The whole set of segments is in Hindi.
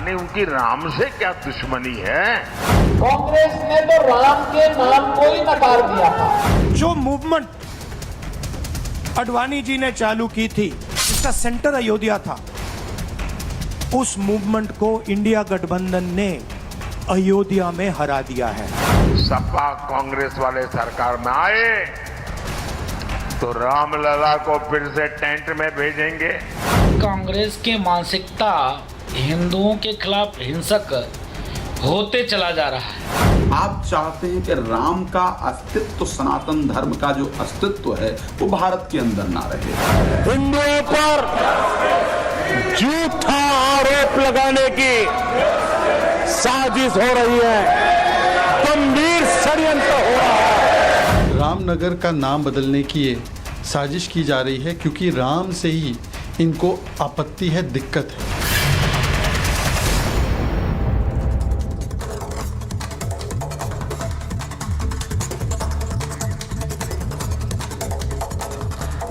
यानी उनकी राम से क्या दुश्मनी है? कांग्रेस ने तो राम के नाम को ही नकार दिया था। जो मूवमेंट अडवाणी जी ने चालू की थी, जिसका सेंटर अयोध्या था, उस मूवमेंट को इंडिया गठबंधन ने अयोध्या में हरा दिया है। सपा कांग्रेस वाले सरकार में आए तो रामलला को फिर से टेंट में भेजेंगे। कांग्रेस की मानसिकता हिंदुओं के खिलाफ हिंसक होते चला जा रहा है। आप चाहते हैं कि राम का अस्तित्व, सनातन धर्म का जो अस्तित्व है वो भारत के अंदर ना रहे। हिंदुओं पर झूठा आरोप लगाने की साजिश हो रही है, गंभीर षड्यंत्र हो रहा है। रामनगर का नाम बदलने की ये साजिश की जा रही है क्योंकि राम से ही इनको आपत्ति है, दिक्कत है।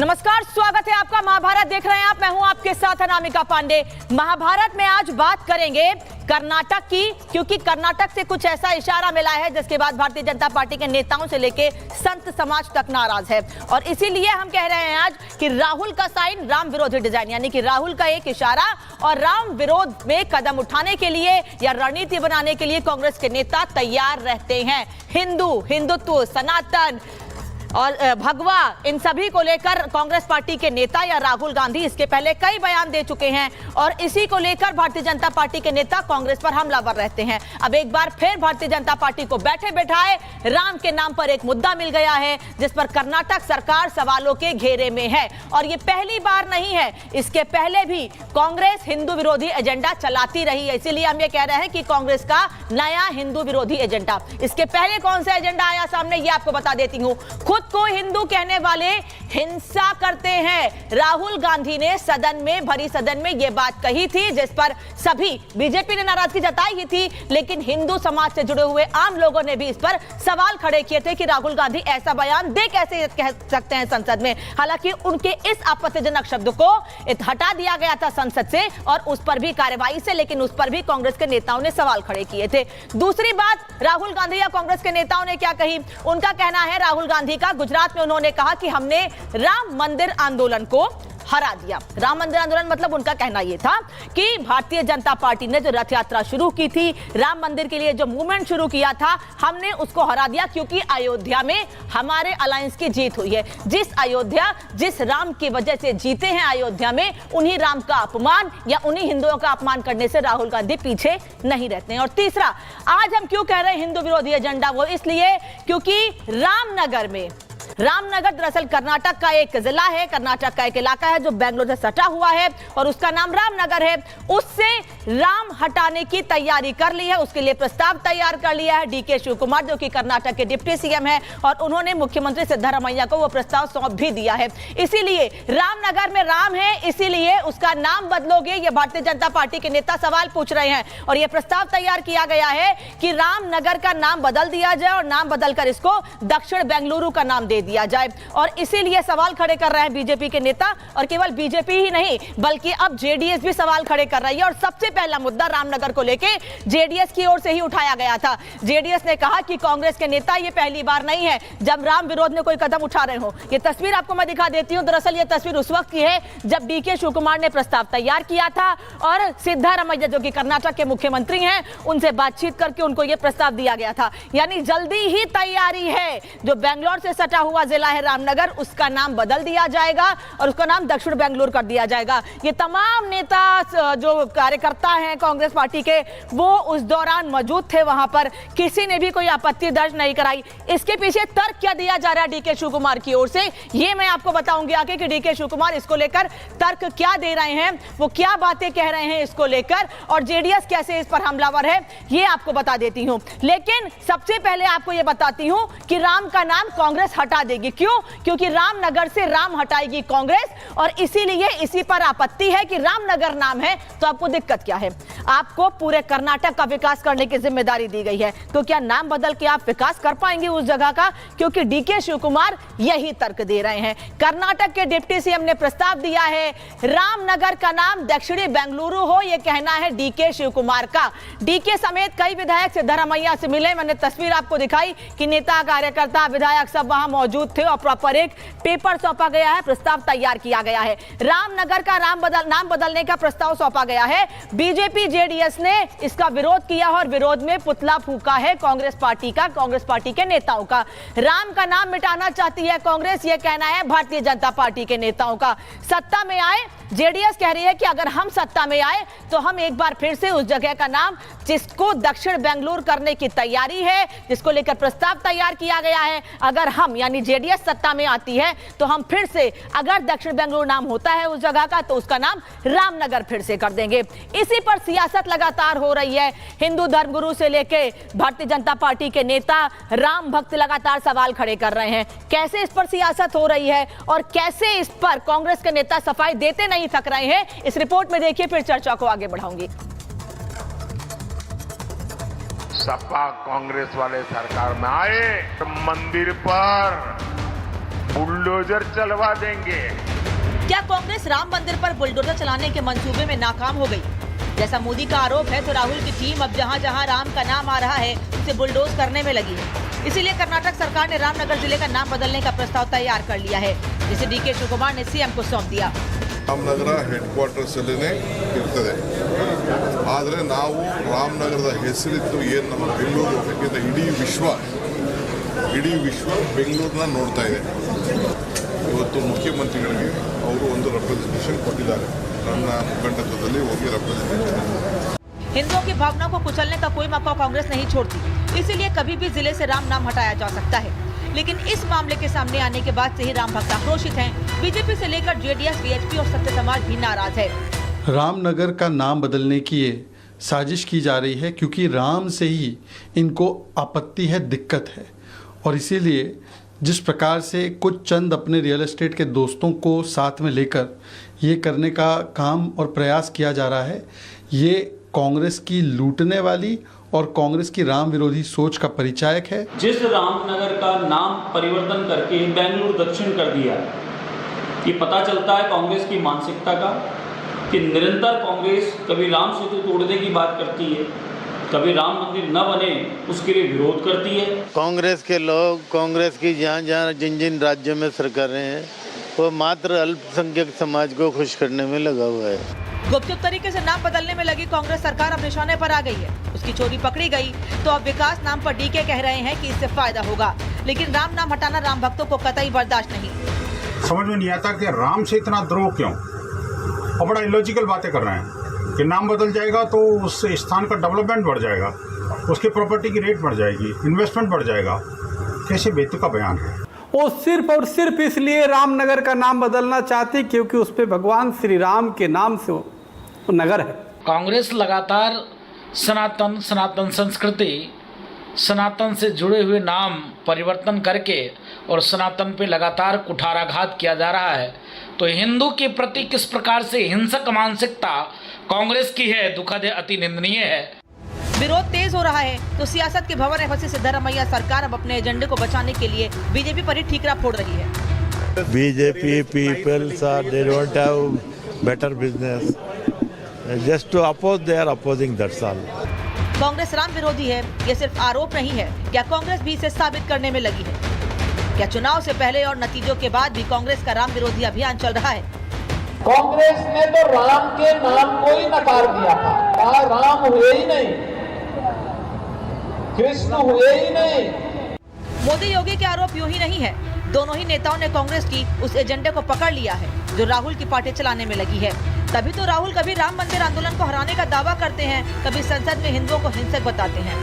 नमस्कार, स्वागत है आपका। महाभारत देख रहे हैं आप, मैं हूं आपके साथ अनामिका पांडे। महाभारत में आज बात करेंगे कर्नाटक की, क्योंकि कर्नाटक से कुछ ऐसा इशारा मिला है जिसके बाद भारतीय जनता पार्टी के नेताओं से लेके संत समाज तक नाराज है। और इसीलिए हम कह रहे हैं आज कि राहुल का साइन राम विरोधी डिजाइन, यानी कि राहुल का एक इशारा और राम विरोध में कदम उठाने के लिए या रणनीति बनाने के लिए कांग्रेस के नेता तैयार रहते हैं। हिंदुत्व, सनातन और भगवा, इन सभी को लेकर कांग्रेस पार्टी के नेता या राहुल गांधी इसके पहले कई बयान दे चुके हैं और इसी को लेकर भारतीय जनता पार्टी के नेता कांग्रेस पर हमलावर रहते हैं। अब एक बार फिर भारतीय जनता पार्टी को बैठे बैठाए राम के नाम पर एक मुद्दा मिल गया है जिस पर कर्नाटक सरकार सवालों के घेरे में है। और ये पहली बार नहीं है, इसके पहले भी कांग्रेस हिंदू विरोधी एजेंडा चलाती रही है। इसीलिए हम ये कह रहे हैं कि कांग्रेस का नया हिंदू विरोधी एजेंडा। इसके पहले कौन सा एजेंडा आया सामने, ये आपको बता देती हूं। खुद को हिंदू कहने वाले हिंसा करते हैं। राहुल गांधी ने भरी सदन में यह बात कही थी जिस पर सभी, बीजेपी ने नाराजगी जताई ही थी, लेकिन हिंदू समाज से जुड़े हुए आम लोगों ने भी इस पर सवाल खड़े किए थे कि राहुल गांधी ऐसा बयान दे कैसे कह सकते हैं संसद में। हालांकि उनके इस आपत्तिजनक शब्द को हटा दिया गया था संसद से और उस पर भी कार्रवाई से, लेकिन उस पर भी कांग्रेस के नेताओं ने सवाल खड़े किए थे। दूसरी बात, राहुल गांधी या कांग्रेस के नेताओं ने क्या कही, उनका कहना है, राहुल गांधी का, गुजरात में उन्होंने कहा कि हमने राम मंदिर आंदोलन को हरा दिया। राम मंदिर आंदोलन मतलब उनका कहना यह था कि भारतीय जनता पार्टी ने जो रथ यात्रा शुरू की थी, राम मंदिर के लिए जो मूवमेंट शुरू किया था, हमने उसको हरा दिया क्योंकि अयोध्या में हमारे अलायंस की जीत हुई है। जिस राम की वजह से जीते हैं अयोध्या में, उन्हीं राम का अपमान या उन्हीं हिंदुओं का अपमान करने से राहुल गांधी पीछे नहीं रहते हैं। और तीसरा, आज हम क्यों कह रहे हैं हिंदू विरोधी एजेंडा, वो इसलिए क्योंकि रामनगर दरअसल कर्नाटक का एक जिला है, कर्नाटक का एक इलाका है जो बेंगलुरु से सटा हुआ है और उसका नाम रामनगर है। उससे राम हटाने की तैयारी कर ली है, उसके लिए प्रस्ताव तैयार कर लिया है डीके शिव कुमार, जो कि कर्नाटक के डिप्टी सीएम है, और उन्होंने मुख्यमंत्री सिद्धरामैया को वो प्रस्ताव सौंप भी दिया है। इसीलिए रामनगर में राम है, इसीलिए उसका नाम बदलोगे, ये भारतीय जनता पार्टी के नेता सवाल पूछ रहे हैं। और यह प्रस्ताव तैयार किया गया है कि रामनगर का नाम बदल दिया जाए और नाम बदलकर इसको दक्षिण बेंगलुरु का नाम दे दिया जाए। और इसीलिए सवाल खड़े कर रहे हैं बीजेपी के नेता, और केवल बीजेपी ही नहीं बल्कि अब जेडीएस भी सवाल खड़े कर रही है। और सबसे पहला मुद्दा रामनगर को लेके जेडीएस की ओर से ही उठाया गया था। जेडीएस ने कहा कि कांग्रेस के नेता, ये पहली बार नहीं है जब राम विरोध में कोई कदम उठा रहे हो। ये तस्वीर आपको मैं दिखा देती हूं। दरअसल ये तस्वीर उस वक्त की है जब डीके शिव कुमार ने प्रस्ताव तैयार किया था और सिद्धरामैया, जो कि कर्नाटक के मुख्यमंत्री हैं, उनसे बातचीत करके उनको यह प्रस्ताव दिया गया था। यानी जल्दी ही तैयारी है, जो बेंगलोर से सटा हुआ जिला है रामनगर, उसका नाम बदल दिया जाएगा और उसका नाम दक्षिण बेंगलुरु कर दिया जाएगा। ये तमाम नेता, जो कार्यकर्ता हैं कांग्रेस पार्टी के, वो उस दौरान मौजूद थे वहां पर। किसी ने भी कोई आपत्ति दर्ज नहीं कराई। इसके पीछे तर्क क्या दिया जा रहा है डीके शिव कुमार की ओर से, ये मैं आपको बताऊंगी आगे कि डीके शिव कुमार इसको लेकर तर्क क्या दे रहे हैं, वो क्या बातें कह रहे हैं इसको लेकर, और जेडीएस कैसे इस पर हमलावर है, ये आपको बता देती हूं। लेकिन सबसे पहले आपको ये बताती हूं कि राम का नाम कांग्रेस हटा हटा देगी। क्यों? क्योंकि रामनगर से राम हटाएगी कांग्रेस, और इसीलिए इसी पर आपत्ति है कि रामनगर नाम है तो आपको दिक्कत क्या है? आपको पूरे कर्नाटक का विकास करने की जिम्मेदारी दी गई है, तो क्या नाम बदल के आप विकास कर पाएंगे उस जगह का? क्योंकि डीके शिव कुमार यही तर्क दे रहे हैं। कर्नाटक के डिप्टी सीएम ने प्रस्ताव दिया है रामनगर का नाम दक्षिणी बेंगलुरु हो, यह कहना है डीके शिव कुमार का। डीके समेत कई विधायक सिद्धरामैया से मिले, मैंने तस्वीर आपको दिखाई कि नेता, कार्यकर्ता, विधायक सब वहां मौजूद थे और प्रॉपर एक पेपर सौंपा गया है, प्रस्ताव तैयार किया गया है। रामनगर का नाम बदलने का प्रस्ताव सौंपा गया है। बीजेपी जेडीएस ने इसका विरोध किया और विरोध में पुतला फूंका है कांग्रेस पार्टी के नेताओं का। राम का नाम मिटाना चाहती है कांग्रेस, यह कहना है भारतीय जनता पार्टी के नेताओं का। सत्ता में आए, जेडीएस कह रही है कि अगर हम सत्ता में आए तो हम एक बार फिर से उस जगह का नाम जिसको दक्षिण बेंगलुरु करने की तैयारी है, जिसको लेकर प्रस्ताव तैयार किया गया है, अगर हम यानी जेडीएस सत्ता में आती है तो हम फिर से, अगर दक्षिण बेंगलुरु नाम होता है उस जगह का, तो उसका नाम रामनगर फिर से कर देंगे। इसी पर सियासत लगातार हो रही है। हिंदू धर्मगुरु से लेके भारतीय जनता पार्टी के नेता, राम भक्त लगातार सवाल खड़े कर रहे हैं। कैसे इस पर सियासत हो रही है और कैसे इस पर कांग्रेस के नेता सफाई देते नहीं थक रहे हैं, इस रिपोर्ट में देखिए, फिर चर्चा को आगे बढ़ाऊंगी। सपा कांग्रेस वाले सरकार में आए तो मंदिर पर बुलडोजर चलवा देंगे। क्या कांग्रेस राम मंदिर पर बुलडोजर चलाने के मंसूबे में नाकाम हो गई? जैसा मोदी का आरोप है, तो राहुल की टीम अब जहां जहां राम का नाम आ रहा है उसे बुलडोज करने में लगी है। इसीलिए कर्नाटक सरकार ने रामनगर जिले का नाम बदलने का प्रस्ताव तैयार कर लिया है, जिसे डीके शिव कुमार ने सीएम को सौंप दिया। ರಾಮನಗರ ಹೆಡ್ ಕ್ವಾರ್ಟರ್ಸ್ ಅಲ್ಲಿನೇ ಇರ್ತದೆ, ಆದರೆ ನಾವು ರಾಮನಗರದ ಹೆಸರಿದ್ದು ಏನು ನಮ್ಮ ಬೆಂಗಳೂರು ಹೋಗಬೇಕಿಂತ ಇಡೀ ವಿಶ್ವ ಬೆಂಗಳೂರನ್ನ ನೋಡ್ತಾ ಇದೆ। ಇವತ್ತು ಮುಖ್ಯಮಂತ್ರಿಗಳಿಗೆ ಅವರು ಒಂದು ರೆಪ್ರೆಸೆಂಟೇಷನ್ ಕೊಟ್ಟಿದ್ದಾರೆ, ನನ್ನ ಮುಖಂಡತ್ವದಲ್ಲಿ ಹೋಗಿ ರೆಪ್ರೆಸೆಂಟೇಷನ್। हिंदुओं की भावनाओं को कुचलने का कोई मौका कांग्रेस नहीं छोड़ती, इसीलिए कभी भी जिले से राम नाम हटाया जा सकता है। लेकिन इस मामले के सामने आने के बाद से ही राम भक्त आक्रोशित हैं। बीजेपी से लेकर जेडीएस, वीएचपी और सत्य समाज भी नाराज है। रामनगर का नाम बदलने की ये साजिश की जा रही है क्योंकि राम से ही इनको आपत्ति है, दिक्कत है, और इसीलिए जिस प्रकार से कुछ चंद अपने रियल एस्टेट के दोस्तों को साथ में लेकर ये करने का काम और प्रयास किया जा रहा है, ये कांग्रेस की लूटने वाली और कांग्रेस की राम विरोधी सोच का परिचायक है। जिस रामनगर का नाम परिवर्तन करके बेंगलुरु दक्षिण कर दिया, ये पता चलता है कांग्रेस की मानसिकता का कि निरंतर कांग्रेस कभी राम सेतु तोड़ने की बात करती है, कभी राम मंदिर न बने उसके लिए विरोध करती है। कांग्रेस के लोग, कांग्रेस की जहाँ जिन राज्यों में सरकारें हैं, वो मात्र अल्पसंख्यक समाज को खुश करने में लगा हुआ है। गुपचुप तरीके से नाम बदलने में लगी कांग्रेस सरकार अब निशाने पर आ गई है। उसकी चोरी पकड़ी गई तो अब विकास नाम पर डीके कह रहे हैं कि इससे फायदा होगा, लेकिन राम नाम हटाना राम भक्तों को कतई बर्दाश्त नहीं। समझ में नहीं आता कि राम से इतना द्रोह क्यों, और बड़ा इलॉजिकल बातें कर रहे हैं कि नाम बदल जाएगा तो उस स्थान का डेवलपमेंट बढ़ जाएगा, उसकी प्रॉपर्टी की रेट बढ़ जाएगी, इन्वेस्टमेंट बढ़ जाएगा। कैसे बेतुका बयान है। वो सिर्फ और सिर्फ इसलिए रामनगर का नाम बदलना चाहती क्योंकि उस पे भगवान श्री राम के नाम से वो नगर है। कांग्रेस लगातार सनातन संस्कृति, सनातन से जुड़े हुए नाम परिवर्तन करके और सनातन पे लगातार कुठाराघात किया जा रहा है। तो हिंदू के प्रति किस प्रकार से हिंसक मानसिकता कांग्रेस की है, दुखद है, अति निंदनीय है। विरोध तेज हो रहा है तो सियासत के भंवर में फंसी सिद्धरामैया सरकार अब अपने एजेंडे को बचाने के लिए बीजेपी पर ही ठीकरा फोड़ रही है। BJP peoples are they don't have better business, just to oppose they are opposing, that's all. Congress Ram विरोधी है, ये सिर्फ आरोप नहीं है, क्या कांग्रेस भी इसे साबित करने में लगी है? क्या चुनाव से पहले और नतीजों के बाद भी कांग्रेस का राम विरोधी अभियान चल रहा है? कांग्रेस ने तो राम के नाम को ही नकार दिया था, कहा राम हुए ही नहीं, कृष्ण हुए ही नहीं। मोदी योगी के आरोप यूं ही नहीं है, दोनों ही नेताओं ने कांग्रेस की उस एजेंडे को पकड़ लिया है जो राहुल की पार्टी चलाने में लगी है। तभी तो राहुल कभी राम मंदिर आंदोलन को हराने का दावा करते हैं, कभी संसद में हिंदुओं को हिंसक बताते हैं।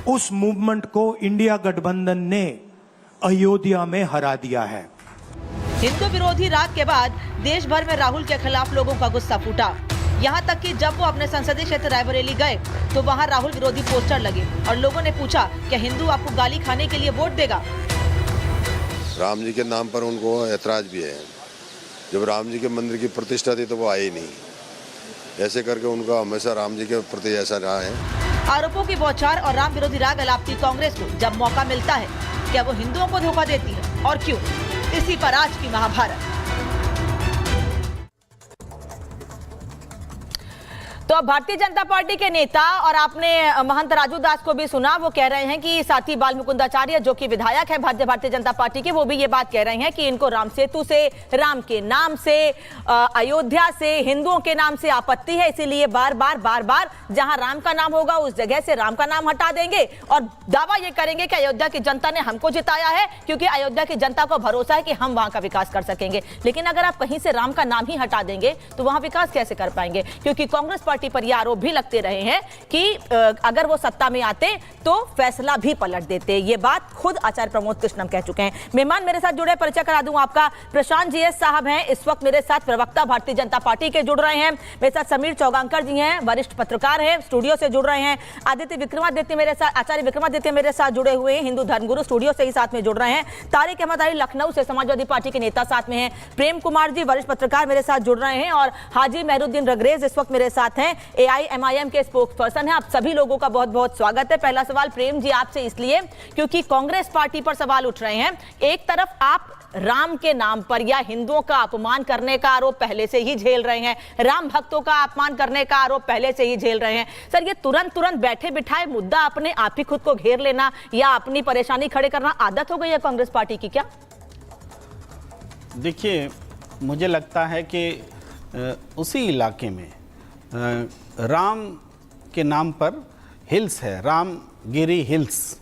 उस मूवमेंट को इंडिया गठबंधन ने अयोध्या में हरा दिया है। हिंदू विरोधी राग के बाद देश भर में राहुल के खिलाफ लोगों का गुस्सा फूटा। यहाँ तक कि जब वो अपने संसदीय क्षेत्र रायबरेली गए तो वहाँ राहुल विरोधी पोस्टर लगे और लोगों ने पूछा क्या हिंदू आपको गाली खाने के लिए वोट देगा? राम जी के नाम पर उनको ऐतराज भी है। जब राम जी के मंदिर की प्रतिष्ठा थी तो वो आए ही नहीं। ऐसे करके उनका हमेशा राम जी के प्रति ऐसा रहा है। आरोपों की बौछार और राम विरोधी राग अलापती कांग्रेस को जब मौका मिलता है, क्या वो हिंदुओं को धोखा देती है और क्यों? इसी पर आज की महाभारत। तो अब भारतीय जनता पार्टी के नेता, और आपने महंत राजू दास को भी सुना, वो कह रहे हैं कि साथी बाल मुकुंदाचार्य जो कि विधायक है भारतीय जनता पार्टी के, वो भी ये बात कह रहे हैं कि इनको राम सेतु से, राम के नाम से, अयोध्या से, हिंदुओं के नाम से आपत्ति है, इसीलिए बार बार जहां राम का नाम होगा उस जगह से राम का नाम हटा देंगे और दावा ये करेंगे कि अयोध्या की जनता ने हमको जिताया है क्योंकि अयोध्या की जनता को भरोसा है कि हम वहां का विकास कर सकेंगे। लेकिन अगर आप कहीं से राम का नाम ही हटा देंगे तो वहां विकास कैसे कर पाएंगे? क्योंकि कांग्रेस पार्टी पर यह आरोप भी लगते रहे हैं कि अगर वो सत्ता में आते तो फैसला भी पलट देते। ये बात खुद आचार्य प्रमोद कृष्णम कह चुके हैं। मेहमान मेरे साथ जुड़े, परिचय करा दूं आपका। प्रशांत जीएस साहब हैं इस वक्त मेरे साथ, प्रवक्ता भारतीय जनता पार्टी के जुड़ रहे हैं। मेरे साथ समीर चौगांकर जी हैं, वरिष्ठ पत्रकार हैं, स्टूडियो से जुड़ रहे हैं। आदित्य विक्रमादित्य मेरे साथ, आचार्य विक्रमादित्य मेरे साथ जुड़े हुए हैं, हिंदू धर्मगुरु, स्टूडियो से ही साथ में जुड़ रहे हैं। तारिक अहमद अली लखनऊ से समाजवादी पार्टी के नेता साथ में हैं। प्रेम कुमार जी वरिष्ठ पत्रकार मेरे साथ जुड़ रहे हैं और हाजी मेहरुद्दीन रगरेज इस वक्त मेरे साथ हैं, AIMIM के स्पोक्स पर्सन है। आप सभी लोगों का बहुत बहुत स्वागत है। पहला सवाल प्रेम जी आपसे इसलिए क्योंकि कांग्रेस पार्टी पर सवाल उठ रहे हैं। एक तरफ आप राम के नाम पर या हिंदुओं का अपमान करने का आरोप पहले से ही झेल रहे हैं, राम भक्तों का अपमान करने का आरोप पहले से ही झेल रहे हैं। सर, ये तुरंत बैठे बिठाए मुद्दा अपने आप ही खुद को घेर लेना या अपनी परेशानी खड़े करना आदत हो गई है कांग्रेस पार्टी की क्या? देखिए, मुझे लगता है कि उसी इलाके में राम के नाम पर हिल्स है, रामगिरी हिल्स,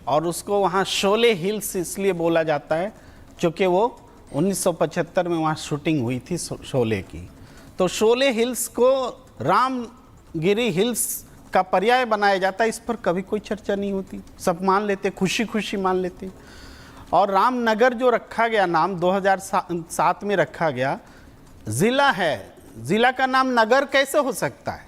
और उसको वहाँ शोले हिल्स इसलिए बोला जाता है क्योंकि वो 1975 में वहाँ शूटिंग हुई थी शोले की। तो शोले हिल्स को रामगिरी हिल्स का पर्याय बनाया जाता है। इस पर कभी कोई चर्चा नहीं होती, सब मान लेते, खुशी खुशी मान लेते। और रामनगर जो रखा गया नाम 2007 में रखा गया, ज़िला है, ज़िला का नाम नगर कैसे हो सकता है?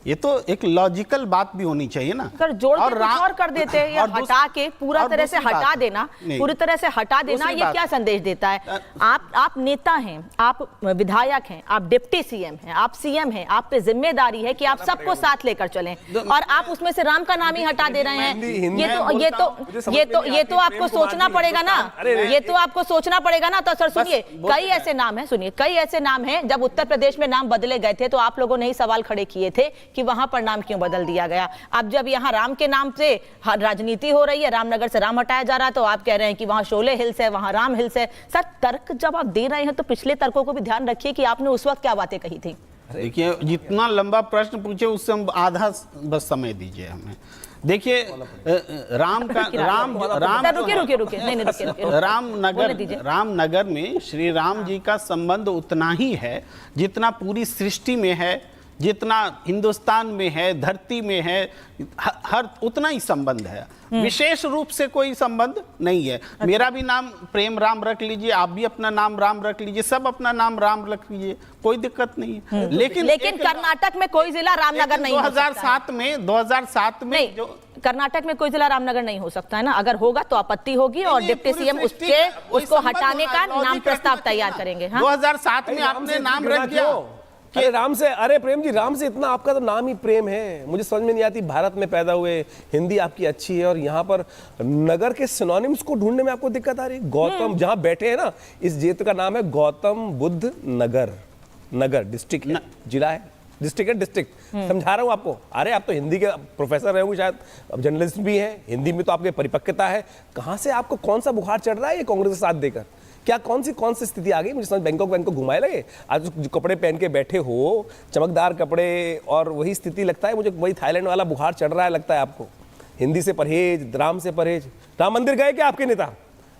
ये तो एक लॉजिकल बात भी होनी चाहिए ना। अगर जोड़ के कुछ और कर देते हैं या हटा के पूरा तरह से हटा देना, पूरी तरह से हटा देना, ये क्या संदेश देता है? आप नेता हैं, आप विधायक हैं, आप डिप्टी सीएम हैं, आप सीएम हैं, आप पे जिम्मेदारी है कि आप सबको साथ लेकर चलें और आप उसमें से राम का नाम ही हटा दे रहे हैं। ये तो आपको सोचना पड़ेगा ना, ये तो आपको सोचना पड़ेगा ना। तो सर सुनिए, कई ऐसे नाम हैं, सुनिए, कई ऐसे नाम हैं, जब उत्तर प्रदेश में नाम बदले गए थे तो आप लोगों ने ही सवाल खड़े किए थे कि वहां पर नाम क्यों बदल दिया गया। अब जब यहां राम के नाम से राजनीति हो रही है, रामनगर से राम हटाया जा रहा है, तो आप कह रहे हैं कि वहां शोले हिल्स है, वहां राम हिल्स है। सर, तर्क जब आप दे रहे हैं तो पिछले तर्कों को भी ध्यान रखिए कि आपने उस वक्त क्या बातें कही थी। देखिए, जितना लंबा प्रश्न पूछे उससे हम आधा बस समय दीजिए हमें। देखिए, रामनगर में श्री राम जी का संबंध उतना ही है जितना पूरी सृष्टि में है, जितना हिंदुस्तान में है, धरती में है, हर उतना ही संबंध है। विशेष रूप से कोई संबंध नहीं है। मेरा भी नाम प्रेम राम रख लीजिए, आप भी अपना नाम राम रख लीजिए, सब अपना नाम राम रख लीजिए, कोई दिक्कत नहीं है। लेकिन कर्नाटक में कोई जिला रामनगर नहीं 2007 में जो कर्नाटक में कोई जिला रामनगर नहीं हो सकता है ना। अगर होगा तो आपत्ति होगी और डिप्टी सीएम उसको हटाने का नाम प्रस्ताव तैयार करेंगे। 2007 में आपने नाम रख दिया। अरे राम से, अरे प्रेम जी, राम से इतना आपका तो नाम ही प्रेम है। मुझे समझ में नहीं आती, भारत में पैदा हुए, हिंदी आपकी अच्छी है और यहाँ पर नगर के सिनोनिम्स को ढूंढने में आपको दिक्कत आ रही है। गौतम जहाँ बैठे हैं ना, इस क्षेत्र का नाम है गौतम बुद्ध नगर। नगर डिस्ट्रिक्ट है, जिला है, डिस्ट्रिक्ट है, डिस्ट्रिक्ट। समझा रहा हूँ आपको। अरे आप तो हिंदी के प्रोफेसर रहे होंगे शायद, अब जर्नलिस्ट भी हैं, हिंदी में तो आपके परिपक्वता है। कहाँ से आपको कौन सा बुखार चढ़ रहा है ये कांग्रेस के साथ देकर? क्या कौन सी स्थिति आ गई? मुझे समझ बैंकॉक घुमाए लगे। आज जो कपड़े पहन के बैठे हो, चमकदार कपड़े, और वही स्थिति लगता है मुझे, वही थाईलैंड वाला बुखार चढ़ रहा है लगता है आपको। हिंदी से परहेज, राम से परहेज। राम मंदिर गए क्या आपके नेता?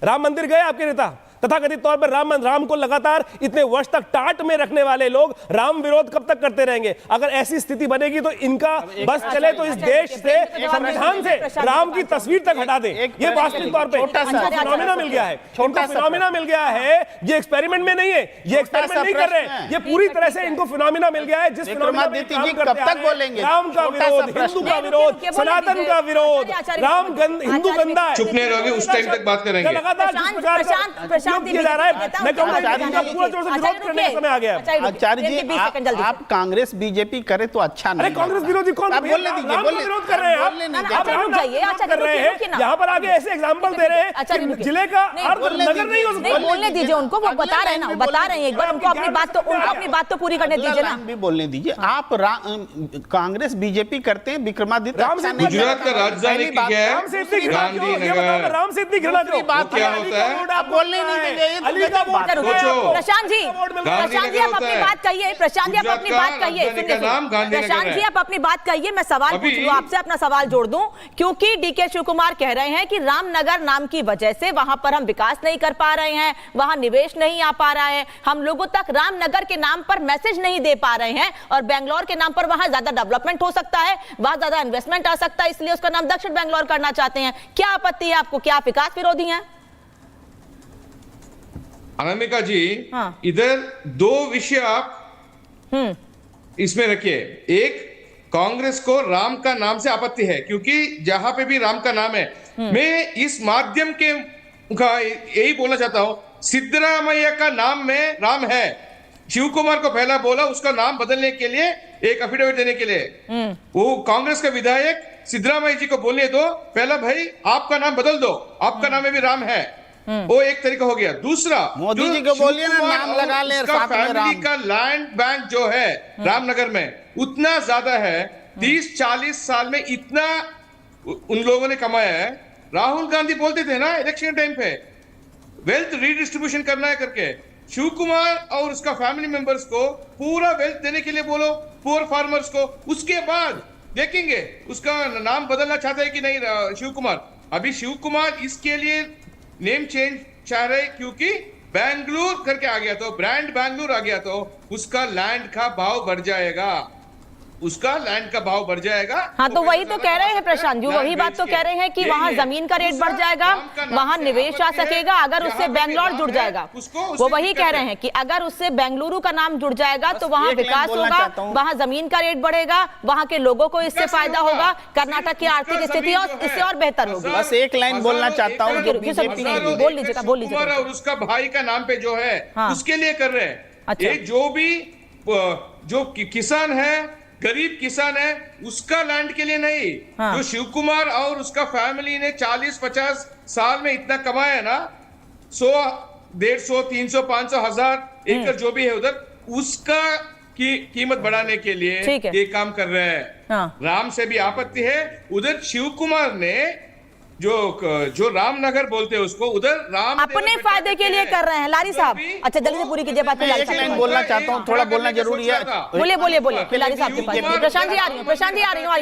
राम मंदिर गए आपके नेता? तथाकथित तौर पर राम को लगातार इतने वर्ष तक टाट में रखने वाले लोग राम विरोध कब तक करते रहेंगे? अगर ऐसी स्थिति बनेगी तो इनका बस चले तो इस देश से, संविधान से राम की तस्वीर तक हटा दें। ये वास्तविक तौर पे फिनोमेना मिल गया है, इनको फिनोमेना मिल गया है। ये एक्सपेरिमेंट में नहीं है, ये एक्सपेरिमेंट नहीं कर रहे हैं, ये पूरी तरह से इनको फिनोमेना मिल गया है। जिस विक्रमादित्य जी कब तक बोलेंगे? राम का विरोध, हिंदू का विरोध, सनातन का विरोध, राम हिंदू गंदा है, चुप नहीं रहोगे उस टाइम तक बात करेंगे। लगातार जिस प्रकार का उपयोग किया जा रहा है, मैं कहूंगा इनका पूरा जोर से विरोध करने का समय आ गया है। आचार्य जी, आप कांग्रेस बीजेपी करे तो अच्छा नहीं। अरे कांग्रेस विरोधी कौन? आप बोलने दीजिए, बोलने विरोध कर रहे हैं आप कर रहे हैं, यहाँ पर आगे ऐसे एग्जाम्पल दे रहे हैं जिले का अर्थ नगर नहीं हो सकता। बोलने दीजिए उनको, वो बता रहे हैं ना, बता रहे हैं। एक बार उनको अपनी बात तो पूरी करने दीजिए ना। भी बोलने दीजिए। आप कांग्रेस बीजेपी करते हैं, विक्रमादित्य गुजरात का राजधानी क्या है? गांधीनगर। राम से इतनी घृणा क्यों? क्या होता है? आप बोलने नहीं देंगे। प्रशांत जी आप अपनी बात कहिए। प्रशांत जी आप अपनी बात कहिए। प्रशांत जी आप अपनी बात कहिए। मैं सवाल पूछ लूं आपसे, अपना सवाल जोड़ दूं, क्योंकि डीके शिव कुमार कह रहे हैं कि रामनगर नाम की वजह से वहां पर हम विकास नहीं कर पा रहे हैं, वहां निवेश नहीं आ पा रहा है, हम लोगों तक रामनगर के नाम पर मैसेज नहीं दे पा रहे हैं, और बेंगलोर के नाम पर वहां ज्यादा डेवलपमेंट हो सकता है, वहां ज्यादा इन्वेस्टमेंट आ सकता है, इसलिए उसका नाम दक्षिण बेंगलोर करना चाहते हैं। क्या आपत्ति है आपको? क्या आप विकास विरोधी हैं? अनामिका जी, इधर दो विषय आप इसमें रखिए। एक, कांग्रेस को राम का नाम से आपत्ति है क्योंकि जहां पे भी राम का नाम है, मैं इस माध्यम के यही बोलना चाहता हूं, सिद्धरामैया का नाम में राम है। शिव कुमार को पहला बोला उसका नाम बदलने के लिए, एक एफिडेविट देने के लिए, वो कांग्रेस का विधायक सिद्धरामैया जी को बोलने दो, पहला भाई आपका नाम बदल दो, आपका नाम में भी राम है। वो एक तरीका हो गया। दूसरा, मोदी जी को बोलिए ना नाम लगा ले, फैमिली का लैंड बैंक जो है रामनगर में उतना ज्यादा है, 30-40 साल में इतना उन लोगों ने कमाया है। राहुल गांधी बोलते थे ना इलेक्शन टाइम पे वेल्थ रीडिस्ट्रीब्यूशन करना है करके, शिव कुमार और उसका फैमिली मेंबर्स को पूरा वेल्थ देने के लिए बोलो, पुअर फार्मर्स को। उसके बाद देखेंगे उसका नाम बदलना चाहता है कि नहीं शिव कुमार। अभी शिव कुमार इसके लिए नेम चेंज चाह रहे क्योंकि बेंगलुरु करके आ गया, तो ब्रांड बेंगलुरु आ गया, तो उसका लैंड का भाव बढ़ जाएगा, उसका लैंड का भाव बढ़ जाएगा। हाँ, तो वही तो कह रहे हैं प्रशांत जी, वही बात तो कह रहे हैं कि वहाँ जमीन का रेट बढ़ जाएगा, वहाँ निवेश आ सकेगा अगर उससे बेंगलोर जुड़ जाएगा। वो वही कह रहे हैं कि अगर उससे बेंगलुरु का नाम जुड़ जाएगा तो वहाँ विकास होगा, वहाँ जमीन का रेट बढ़ेगा, वहाँ के लोगों को इससे फायदा होगा, कर्नाटक की आर्थिक स्थिति और इससे और बेहतर होगी। बस एक लाइन बोलना चाहता हूँ, बोल लीजिएगा। और उसका भाई का नाम पे जो है उसके लिए कर रहे हैं। ये जो भी जो किसान है, गरीब किसान है, उसका लैंड के लिए नहीं। जो शिव कुमार और उसका फैमिली ने 40-50 साल में इतना कमाया ना, 100, 150, 300, 500, 1000 एकड़ जो भी है उधर, उसका की कीमत बढ़ाने के लिए ये काम कर रहे हैं। राम से भी आपत्ति है। उधर शिव कुमार ने जो रामनगर बोलते हैं उसको, उधर राम अपने फायदे के लिए कर रहे हैं। लारी साहब, अच्छा जल्दी से पूरी कीजिए बात। बोलना चाहता हूँ, थोड़ा बोलना जरूरी है। बोलिए लारी साहब के पास। प्रशांत जी आ रही हूँ।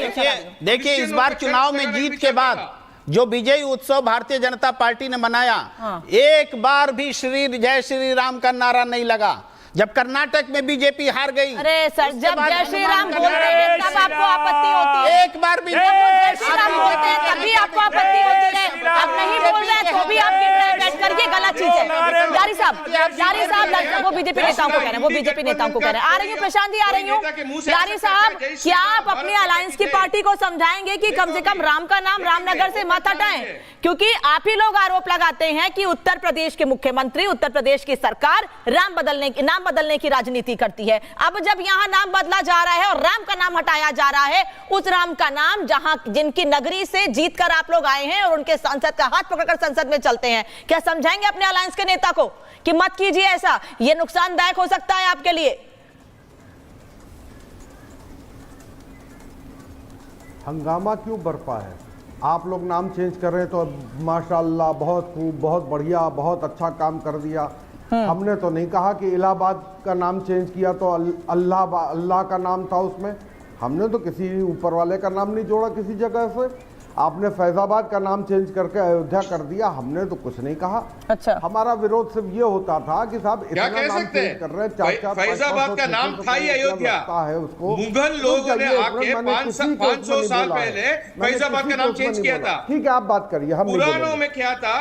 देखिए, इस बार चुनाव में जीत के बाद जो विजयी उत्सव भारतीय जनता पार्टी ने मनाया, एक बार भी जय श्री राम का नारा नहीं लगा। जब कर्नाटक में बीजेपी हार गई, अरे सर, जब जय श्री राम बोलते हैं तब आपको आपत्ति होती है। एक बार भी जय श्री राम बोलते हैं तभी आपको आपत्ति होती है। आप नहीं बोल रहे तो भी आप बैठ करके गलत चीज है। लारी साहब वो बीजेपी नेताओं को कह रहे हैं, वो बीजेपी नेताओं को कह रहे हैं। आ रही हूँ प्रशांत जी, आ रही हूँ। लारी साहब, क्या आप अपनी अलायंस की पार्टी को समझाएंगे कि कम से कम राम का नाम रामनगर से मत हटाएं? क्योंकि आप ही लोग आरोप लगाते हैं कि उत्तर प्रदेश के मुख्यमंत्री, उत्तर प्रदेश की सरकार नाम बदलने की राजनीति करती है। अब जब यहां नाम बदला जा रहा है और राम का नाम हटाया जा रहा है, उस राम का नाम जहां जिनकी नगरी से जीतकर आप लोग आए हैं और उनके सांसद का हाथ पकड़कर संसद में चलते हैं, क्या समझाएंगे अपने अलायंस के नेता को कि मत कीजिए ऐसा, यह नुकसानदायक हो सकता है आपके लिए? हंगामा क्यों बरपा है? आप लोग नाम चेंज कर रहे हैं तो माशाअल्लाह, बहुत खूब, बहुत बढ़िया, बहुत अच्छा काम कर दिया। हमने तो नहीं कहा कि इलाहाबाद का नाम चेंज किया तो अल्लाह का नाम था उसमें। हमने तो किसी ऊपर वाले का नाम नहीं जोड़ा किसी जगह से। आपने फैजाबाद का नाम चेंज करके अयोध्या कर दिया, हमने तो कुछ नहीं कहा। अच्छा, हमारा विरोध सिर्फ ये होता था कि साहब क्या इतना कह नाम सकते चेंज कर रहे हैं, चार फैजाबाद का नाम था ही अयोध्या है उसको। मुगल लोगों ने आके 500 साल पहले फैजाबाद का नाम चेंज किया था। ठीक है, आप बात करिए। हम पुरानों में क्या था,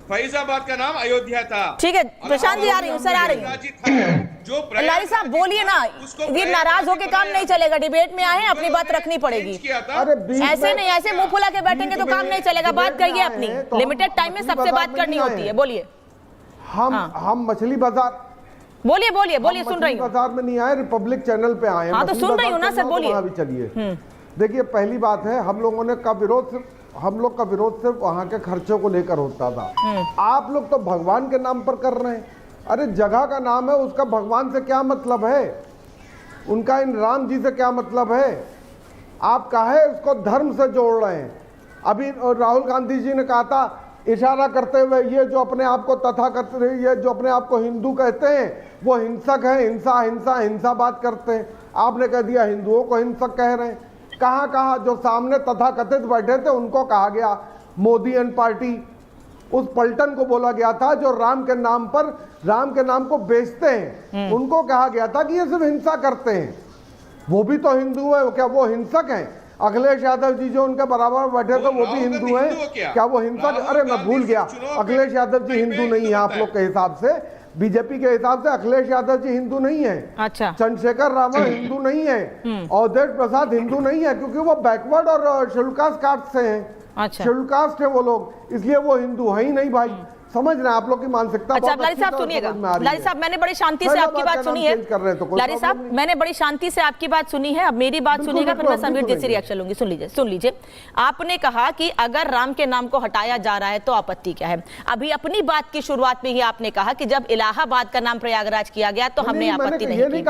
फैजाबाद का नाम अयोध्या था। ठीक है प्रशांत जी, आ रही हूँ सर, आ रही हूँ। जो लारी साहब बोलिए ना, ये नाराज होके काम नहीं चलेगा, डिबेट में आए अपनी बात रखनी पड़ेगी। ऐसे नहीं, ऐसे मुंह फुला के बैठेंगे तो काम नहीं चलेगा। बात करिए अपनी, लिमिटेड टाइम में सबसे बात करनी होती है। बोलिए। हम मछली बाजार, बोलिए बोलिए बोलिए, सुन रही हूँ। बाजार में नहीं आए, रिपब्लिक चैनल पे आए। हाँ तो सुन रही हूँ ना सर, बोलिए। चलिए देखिए, पहली बात है हम लोग का विरोध सिर्फ वहाँ के खर्चों को लेकर होता था। आप लोग तो भगवान के नाम पर कर रहे हैं। अरे जगह का नाम है, उसका भगवान से क्या मतलब है? उनका इन राम जी से क्या मतलब है? आप काहे उसको धर्म से जोड़ रहे हैं? अभी राहुल गांधी जी ने कहा था, इशारा करते हुए, ये जो अपने आप को तथाकथित, ये जो अपने आप को हिंदू कहते हैं वो हिंसक है, हिंसा हिंसा हिंसा बात करते हैं। आपने कह दिया हिंदुओं को हिंसक कह रहे हैं। कहाँ जो सामने तथाकथित बैठे थे उनको कहा गया मोदी एंड पार्टी। उस पलटन को बोला गया था जो राम के नाम पर, राम के नाम को बेचते हैं, उनको कहा गया था कि ये सिर्फ हिंसा करते हैं। वो भी तो हिंदू है, क्या वो हिंसक हैं? अखिलेश यादव जी जो उनके बराबर बैठे थे वो भी हिंदू हैं, क्या वो हिंसक? अरे मैं भूल गया, अखिलेश यादव जी हिंदू नहीं है आप लोग के हिसाब से, बीजेपी के हिसाब से अखिलेश यादव जी हिंदू नहीं है। अच्छा, चंद्रशेखर रावण हिंदू नहीं है, अवधेश प्रसाद हिंदू नहीं है, क्योंकि वो बैकवर्ड और शेड्यूल कास्ट कास्ट से हैं। अच्छा, शेड्यूल कास्ट है वो लोग, इसलिए वो हिंदू है ही नहीं भाई। समझ रहे हैं आप लोग की मानसिकता। अच्छा लारी साहब सुनिएगा, लारी साहब मैंने बड़ी शांति से आपकी बात सुनी है। लारी साहब मैंने बड़ी शांति से आपकी बात सुनी है, अब मेरी बात सुनिएगा, फिर मैं समीर जी से रिएक्शन लूंगी। सुन लीजिए। आपने कहा कि अगर राम के नाम को हटाया जा रहा है तो आपत्ति क्या है? अभी अपनी बात की शुरुआत में ही आपने कहा कि जब इलाहाबाद का नाम प्रयागराज किया गया तो हमने आपत्ति नहीं की।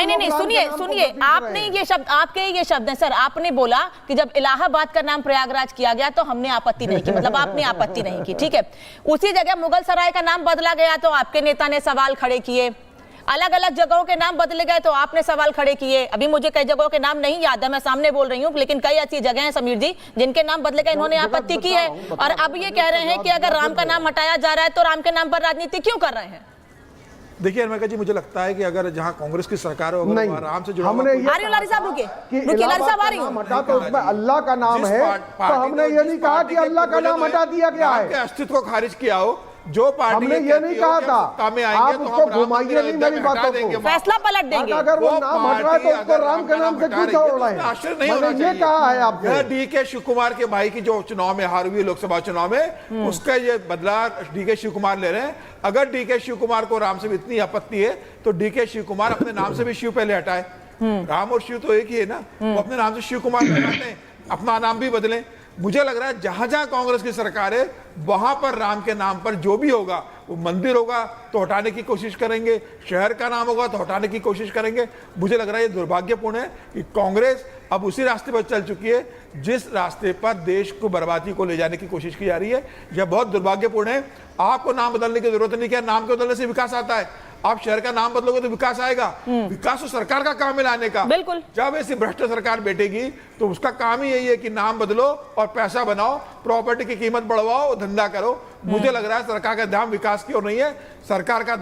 नहीं, सुनिए, आपने ये शब्द, आपके ये शब्द है सर, आपने बोला कि जब इलाहाबाद का नाम प्रयागराज किया गया तो हमने आपत्ति नहीं की, मतलब आपने आपत्ति नहीं की। ठीक है, उसी जगह मुगल सराय का नाम बदला गया तो आपके नेता ने सवाल खड़े किए, अलग अलग जगहों के नाम बदले गए तो आपने सवाल खड़े किए। अभी मुझे कई जगहों के नाम नहीं याद है, मैं सामने बोल रही हूँ, लेकिन कई ऐसी जगह हैं समीर जी जिनके नाम बदले गए, इन्होंने आपत्ति की है। और अब ये कह रहे हैं कि अगर राम का नाम हटाया जा रहा है तो राम के नाम पर राजनीति क्यों कर रहे हैं? देखिए अनमिका जी, मुझे लगता है कि अगर जहां कांग्रेस की सरकार हो, अगर आराम से जुड़ा हमने ये लारी साहब रुके, लारी साहब आ रही हूं। हटा तो उसमें अल्लाह का नाम है, तो हमने ये नहीं कहा कि अल्लाह का नाम हटा दिया गया है, अस्तित्व को खारिज किया हो। जो पार्टी हमने ये नहीं कहा था, आप उसको घुमाइए नहीं मेरी बातों को, फैसला पलट देंगे। अगर वो नाम हट रहा है तो उसको राम के नाम से क्यों छोड़ रहे हैं? मैंने ये कहा है आपने। डीके शिव कुमार के भाई की जो चुनाव में हार हुई लोकसभा चुनाव में, उसका ये बदला डीके शिव कुमार ले रहे हैं। अगर डीके शिव कुमार को राम से इतनी आपत्ति है तो डीके शिव कुमार अपने नाम से भी शिव पहले हटाए। राम और शिव तो एक ही है ना, वो अपने नाम से शिव कुमार हटाते हैं, अपना नाम भी बदलें। मुझे लग रहा है जहां जहां कांग्रेस की सरकार है वहां पर राम के नाम पर जो भी होगा, वो मंदिर होगा तो हटाने की कोशिश करेंगे, शहर का नाम होगा तो हटाने की कोशिश करेंगे। मुझे लग रहा है ये दुर्भाग्यपूर्ण है कि कांग्रेस अब उसी रास्ते पर चल चुकी है जिस रास्ते पर देश को बर्बादी को ले जाने की कोशिश की जा रही है। यह बहुत दुर्भाग्यपूर्ण है। आपको नाम बदलने की जरूरत नहीं, क्या नाम के बदलने से विकास आता है? आप शहर का नाम बदलोगे तो विकास आएगा? विकास तो सरकार का काम है लाने का। बिल्कुल। जब ऐसी भ्रष्ट सरकार बैठेगी तो उसका काम ही यही है कि नाम बदलो और पैसा बनाओ, प्रॉपर्टी की कीमत बढ़वाओ, धंधा करो। मुझे लग रहा है सरकार का ध्यान विकास की ओर नहीं है, सरकार का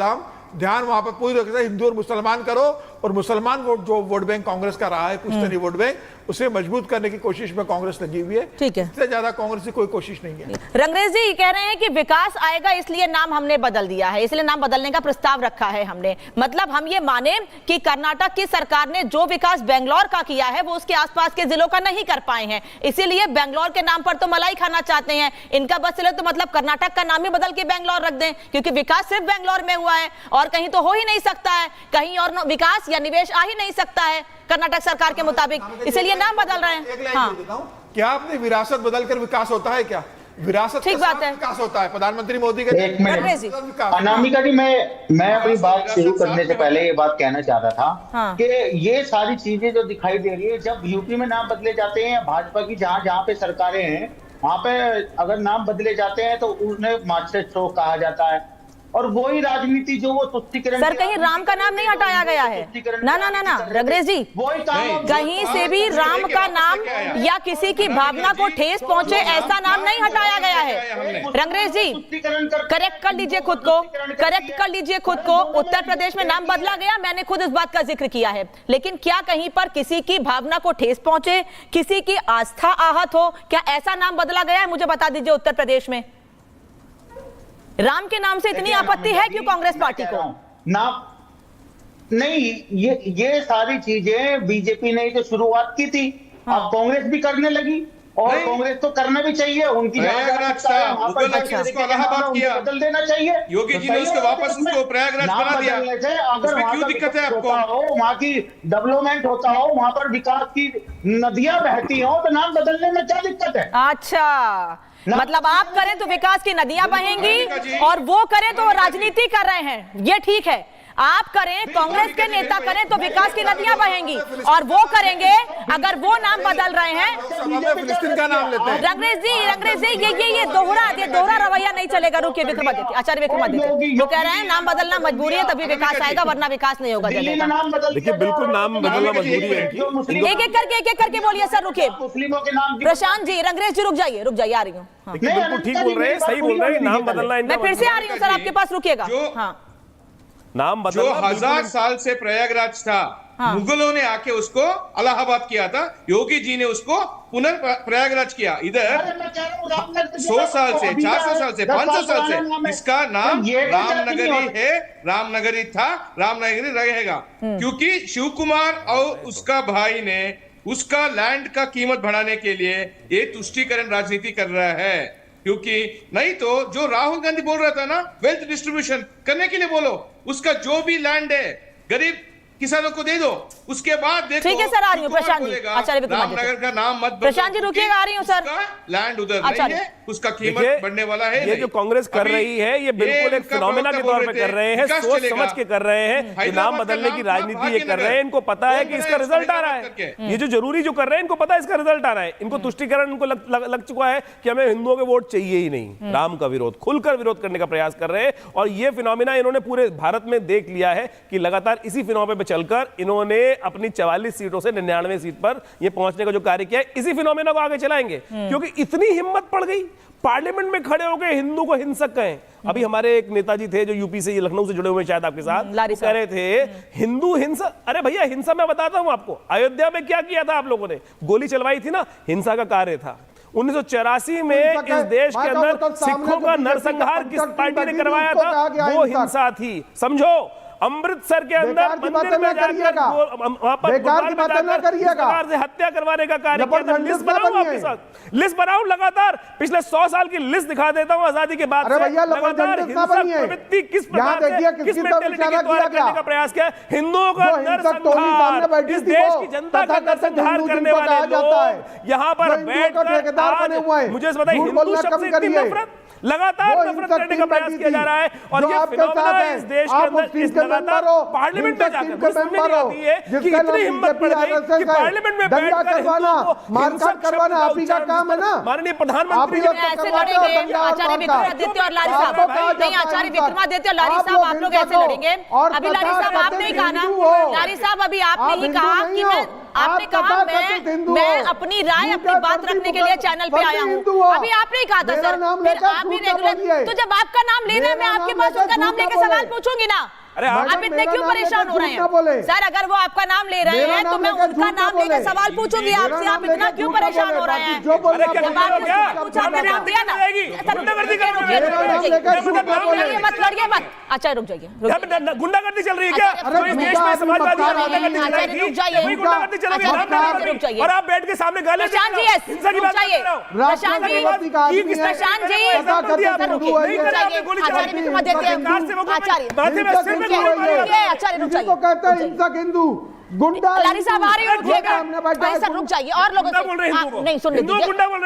ध्यान वहां पर पूरी तरह से हिंदू और मुसलमान करो, और मुसलमान वोट जो वोट बैंक कांग्रेस का रहा है, पुश्तैनी वोट बैंक, उसे मजबूत करने की कोशिश में कांग्रेस लगी हुई है। ठीक है, इससे ज्यादा कांग्रेस की कोई कोशिश नहीं है। रंगरेज जी कह रहे हैं कि विकास आएगा इसलिए नाम हमने बदल दिया है, इसलिए नाम बदलने का प्रस्ताव रखा है हमने। मतलब हम ये माने कि कर्नाटक की सरकार ने जो विकास बेंगलोर का किया है वो उसके आसपास के जिलों का नहीं कर पाए हैं, इसीलिए बेंगलोर के नाम पर तो मलाई खाना चाहते हैं। इनका बस चले तो मतलब कर्नाटक का नाम ही बदल के बेंगलोर रख दें, क्योंकि विकास सिर्फ बेंगलोर में हुआ है और कहीं तो हो ही नहीं सकता है, कहीं और विकास या निवेश आ ही नहीं सकता है कर्नाटक सरकार के मुताबिक, इसलिए नाम बदल रहे हैं। हाँ। क्या आपने विरासत बदलकर विकास होता है? क्या विरासत ठीक बात है, विकास होता है? प्रधानमंत्री मोदी के अनामिका जी, मैं अपनी बात शुरू करने से पहले ये बात कहना चाहता था कि ये सारी चीजें जो दिखाई दे रही है, जब यूपी में नाम बदले जाते हैं, भाजपा की जहां जहां पे सरकारें हैं वहां पे अगर नाम बदले जाते हैं तो उन्हें मास्टर स्ट्रोक कहा जाता है। और वही राजनीति जो वो तुष्टिकरण। सर कहीं राम का नाम नहीं हटाया गया है, ना ना ना ना रंगरेज जी, कहीं से भी राम का नाम या किसी की भावना को ठेस पहुंचे ऐसा नाम नहीं हटाया गया है। रंगरेज जी करेक्ट कर लीजिए खुद को, करेक्ट कर लीजिए खुद को। उत्तर प्रदेश में नाम बदला गया, मैंने खुद इस बात का जिक्र किया है, लेकिन क्या कहीं पर किसी की भावना को ठेस पहुंचे, किसी की आस्था आहत हो, क्या ऐसा नाम बदला गया है? मुझे बता दीजिए उत्तर प्रदेश में राम के नाम से इतनी आपत्ति है क्यों कांग्रेस पार्टी को? ना नहीं, ये सारी चीजें बीजेपी ने जो शुरुआत की थी, अब कांग्रेस भी करने लगी और कांग्रेस तो करना भी चाहिए। उनकी इलाहाबाद किया, बदल देना चाहिए। योगी जी ने उसको वापस उसको प्रयागराज बना दिया। अगर क्यों दिक्कत है आपको? वहाँ की डेवलपमेंट होता हो, वहाँ पर विकास की नदियां बहती हो, तो नाम बदलने में क्या दिक्कत है? अच्छा, मतलब आप करें तो विकास की नदियां बहेंगी और वो करें तो राजनीति कर रहे हैं, ये ठीक है। आप करें, कांग्रेस के नेता करें तो विकास की नदियां बहेंगी, और वो करेंगे अगर वो नाम बदल रहे हैं। फिलिस्तीन का नाम लेते हैं। रंगरेज जी ये दोहरा रवैया नहीं चलेगा। रुकिए विक्रमादित्य, आचार्य विक्रमादित्य जो कह रहे हैं नाम बदलना मजबूरी है तभी विकास आएगा, वरना विकास नहीं होगा। देखिए बिल्कुल नाम बदलना मजबूरी है। एक एक करके बोलिए सर। रुकिए प्रशांत जी, रंगरेज जी रुक जाइए, आ रही हूँ। बिल्कुल ठीक बोल रहे हैं, सही बोल रहे हैं, नाम बदलना। मैं फिर से आ रही हूँ सर आपके पास, रुकिएगा। हाँ, नाम बदला। जो 1000 साल से प्रयागराज था, मुगलों ने आके उसको इलाहाबाद किया था, योगी जी ने उसको प्रयागराज किया। इधर 100 साल से, 400 साल से, 500 साल से इसका नाम रामनगरी है, रामनगरी था, रामनगरी रहेगा। क्योंकि शिव कुमार और उसका भाई ने उसका लैंड का कीमत बढ़ाने के लिए ये तुष्टीकरण राजनीति कर रहा है। क्योंकि नहीं तो जो राहुल गांधी बोल रहा था ना, वेल्थ डिस्ट्रीब्यूशन करने के लिए बोलो, उसका जो भी लैंड है गरीब किसानों को दे दो, उसके बाद देखो। ठीक है सर, आ रही हूँ प्रशांत जी, आचार्य रामनगर का नाम मत बदलो। प्रशांत जी रुकिएगा, आ रही हूँ सर। लैंड उधर नहीं है, उसका कीमत बढ़ने वाला है। ये जो कांग्रेस कर रही है ये बिल्कुल एक फिनोमेना के तौर पे कर रहे हैं, सोच समझ के कर रहे हैं कि नाम बदलने की राजनीति ये कर रहे हैं। इनको पता है कि इसका रिजल्ट आ रहा है, ये जो जरूरी जो कर रहे हैं इनको पता है इसका रिजल्ट आ रहा है। इनको तुष्टीकरण इनको लग चुका है कि हमें हिंदुओं के वोट चाहिए ही नहीं। राम का विरोध, खुलकर विरोध करने का प्रयास कर रहे हैं, और ये फिनोमेना इन्होंने पूरे भारत में देख लिया है कि लगातार इसी फिनोमेना पे चलकर इन्होंने अपनी 44 सीटों से 99 सीट पर ये पहुंचने का जो कार्य किया है, इसी फिनोमेना को आगे चलाएंगे। क्योंकि इतनी हिम्मत पड़ गई, पार्लियामेंट में खड़े होकर हिंदू को हिंसक कहें। अभी हमारे एक नेताजी थे जो यूपी से, लखनऊ से जुड़े हुए शायद आपके साथ, कह रहे थे हिंदू हिंसा। अरे भैया हिंसा मैं बताता हूं आपको, अयोध्या में क्या किया था आप लोगों ने, गोली चलवाई थी ना, हिंसा का कार्य था। 1984 में इस देश के अंदर सिखों का नरसंहार किस पार्टी ने करवाया था, वो हिंसा थी। समझो, अमृतसर के अंदर मंदिर में जाकर वहां पर से हत्या करवाने का कार्य किया था। लिस्ट बनाऊं आपके साथ, लिस्ट बनाऊं लगातार पिछले 100 साल की लिस्ट दिखा देता हूं आजादी के बाद से। लगातार हिंसक प्रवृत्ति किस प्रकार से, किस मेंटालिटी के द्वारा करने का प्रयास किया। हिंदुओं का नरसंहार, इस देश की जनता का नरसंहार करने वाले लोग यहाँ पर बैठकर, मुझे बताइए हिंदू शब्द से इतनी नफरत, लगातार नफरत करने का प्रयास किया जा रहा है। और ये फिनोमेना इस देश के अंदर इस लगातार पार्लियामेंट में जाकर समझ नहीं आती है कि इतनी हिम्मत पड़ गई कि पार्लियामेंट में बैठकर मारकाट करवाना आप ही का काम है ना। माननीय प्रधानमंत्री ऐसे लड़ेंगे आचार्य विक्रमादित्य और लारी साहब, नहीं आचार्य विक्रमादित्य और लारी साहब आप लोग ऐसे लड़ेंगे। अभी लारी साहब आपने ही कहा ना, लारी साहब अभी आपने ही कहा कि आपने कहा मैं अपनी राय, अपनी बात रखने के लिए चैनल पे आया हूँ। अभी आपने ही कहा था सर, फिर आप भी रेगुलर, तो जब आपका नाम लेना है मैं आपके पास उनका नाम लेके सवाल पूछूंगी ना। अरे आप इतने क्यों परेशान हो रहे हैं सर? अगर वो आपका नाम ले रहे हैं तो मैं उनका नाम लेकर सवाल पूछूंगी आपसे, आप इतना क्यों परेशान हो रहे हैं? जब आपने पूछा आपने नाम दिया ना। मत लड़िए मत, अच्छा रुक जाइए। गुंडागर्दी चल रही है क्या इस देश में? समाजवादी रुक जाइए और आप बैठ के सामने गाली। प्रशांत जी प्रशांत जी आचार्य को कहते हैं हिंसक हिंदू गुंडा। लारी साहब आ रही हो, रुकिएगा सर, रुक जाइए। और लोगों नहीं सुन लीजिए।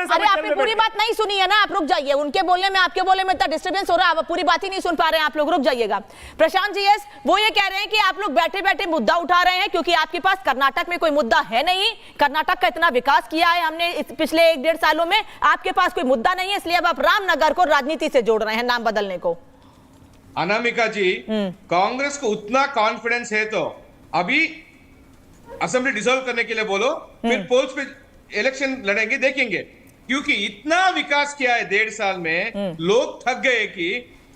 अरे आपने पूरी बात नहीं सुनी है ना, आप रुक जाइए। उनके बोलने में आपके बोलने में इतना डिस्टर्बेंस हो रहा है, आप पूरी बात ही नहीं सुन पा रहे हैं आप लोग, रुक जाइएगा। प्रशांत जी यस, वो ये कह रहे हैं कि आप लोग बैठे बैठे मुद्दा उठा रहे हैं क्योंकि आपके पास कर्नाटक में कोई मुद्दा है नहीं। कर्नाटक का इतना विकास किया है हमने पिछले 1-1.5 सालों में, आपके पास कोई मुद्दा नहीं है, इसलिए अब आप रामनगर को राजनीति से जोड़ रहे हैं नाम बदलने को। अनामिका जी, कांग्रेस को उतना कॉन्फिडेंस है तो अभी असेंबली डिसॉल्व करने के लिए बोलो, फिर पोल्स पे इलेक्शन लड़ेंगे, देखेंगे। क्योंकि इतना विकास किया है 1.5 साल में, लोग थक गए कि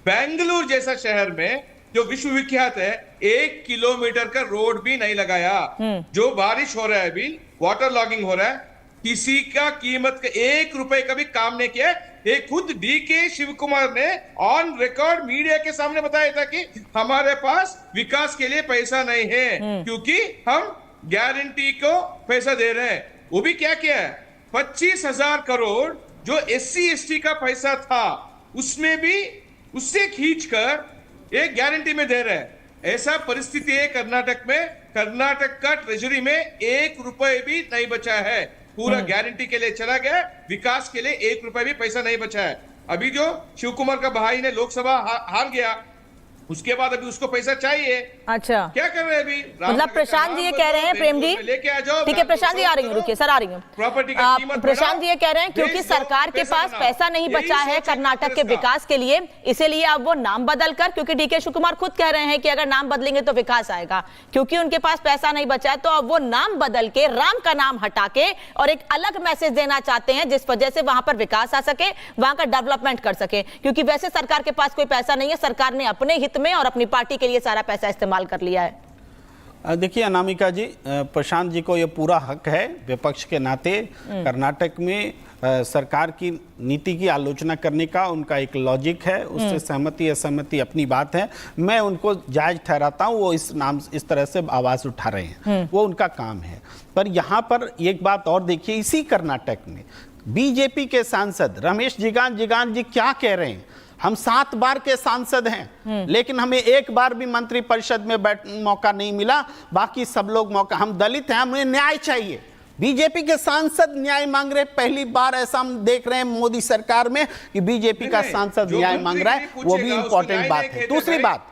बेंगलुरु जैसा शहर में जो विश्वविख्यात है, 1 किलोमीटर का रोड भी नहीं लगाया। जो बारिश हो रहा है अभी, वाटर लॉगिंग हो रहा है, किसी का कीमत का 1 रुपए का भी काम नहीं किया। ये खुद डीके शिव कुमार ने ऑन रिकॉर्ड मीडिया के सामने बताया था कि हमारे पास विकास के लिए पैसा नहीं है, क्योंकि हम गारंटी को पैसा दे रहे हैं। वो भी क्या किया है, 25,000 करोड़ जो SC ST का पैसा था, उसमें भी उससे खींचकर एक गारंटी में दे रहे हैं। ऐसा परिस्थिति है कर्नाटक में। कर्नाटक का ट्रेजरी में 1 रुपए भी नहीं बचा है। पूरा गारंटी के लिए चला गया, विकास के लिए 1 रुपए भी पैसा नहीं बचा है। अभी जो शिव कुमार का भाई ने लोकसभा हार गया, उसके बाद अभी उसको पैसा चाहिए। अच्छा, क्या कर रहे हैं अभी? मतलब प्रशांत जी ये कह रहे हैं, प्रेम जी लेके आ जाओ। ठीक है प्रशांत जी, आ रही हूँ, रुकिए सर, आ रही हूँ। प्रॉपर्टी का कीमत प्रशांत जी ये कह रहे हैं क्योंकि सरकार के पास पैसा नहीं बचा है कर्नाटक के विकास के लिए, इसीलिए अब वो नाम बदल कर, क्योंकि डीके शिव कुमार खुद कह रहे हैं कि अगर नाम बदलेंगे तो विकास आएगा, क्योंकि उनके पास पैसा नहीं बचा है, तो अब वो नाम बदल के राम का नाम हटा के और एक अलग मैसेज देना चाहते हैं, जिस वजह से वहां पर विकास आ सके, वहां का डेवलपमेंट कर सके। क्योंकि वैसे सरकार के पास कोई पैसा नहीं है, सरकार ने अपने हित में और अपनी पार्टी के लिए सारा पैसा इस्तेमाल कर लिया है। देखिए अनामिका जी, प्रशांत जी को ये पूरा हक है विपक्ष के नाते कर्नाटक में सरकार की नीति की आलोचना करने का। उनका एक लॉजिक है, उससे सहमति असहमति अपनी बात है, मैं उनको जायज ठहराता हूँ। वो इस तरह से आवाज उठा रहे हैं, वो उनका काम है। पर यहाँ पर एक बात और देखिए, इसी कर्नाटक में बीजेपी के सांसद रमेश जिगान जी क्या कह रहे हैं। हम 7 बार के सांसद हैं, लेकिन हमें एक बार भी मंत्रिपरिषद में मौका नहीं मिला, बाकी सब लोग मौका। हम दलित हैं, हमें न्याय चाहिए। बीजेपी के सांसद न्याय मांग रहे, पहली बार ऐसा हम देख रहे हैं मोदी सरकार में कि बीजेपी का सांसद न्याय मांग रहा है, वो भी इंपॉर्टेंट बात है। दूसरी बात,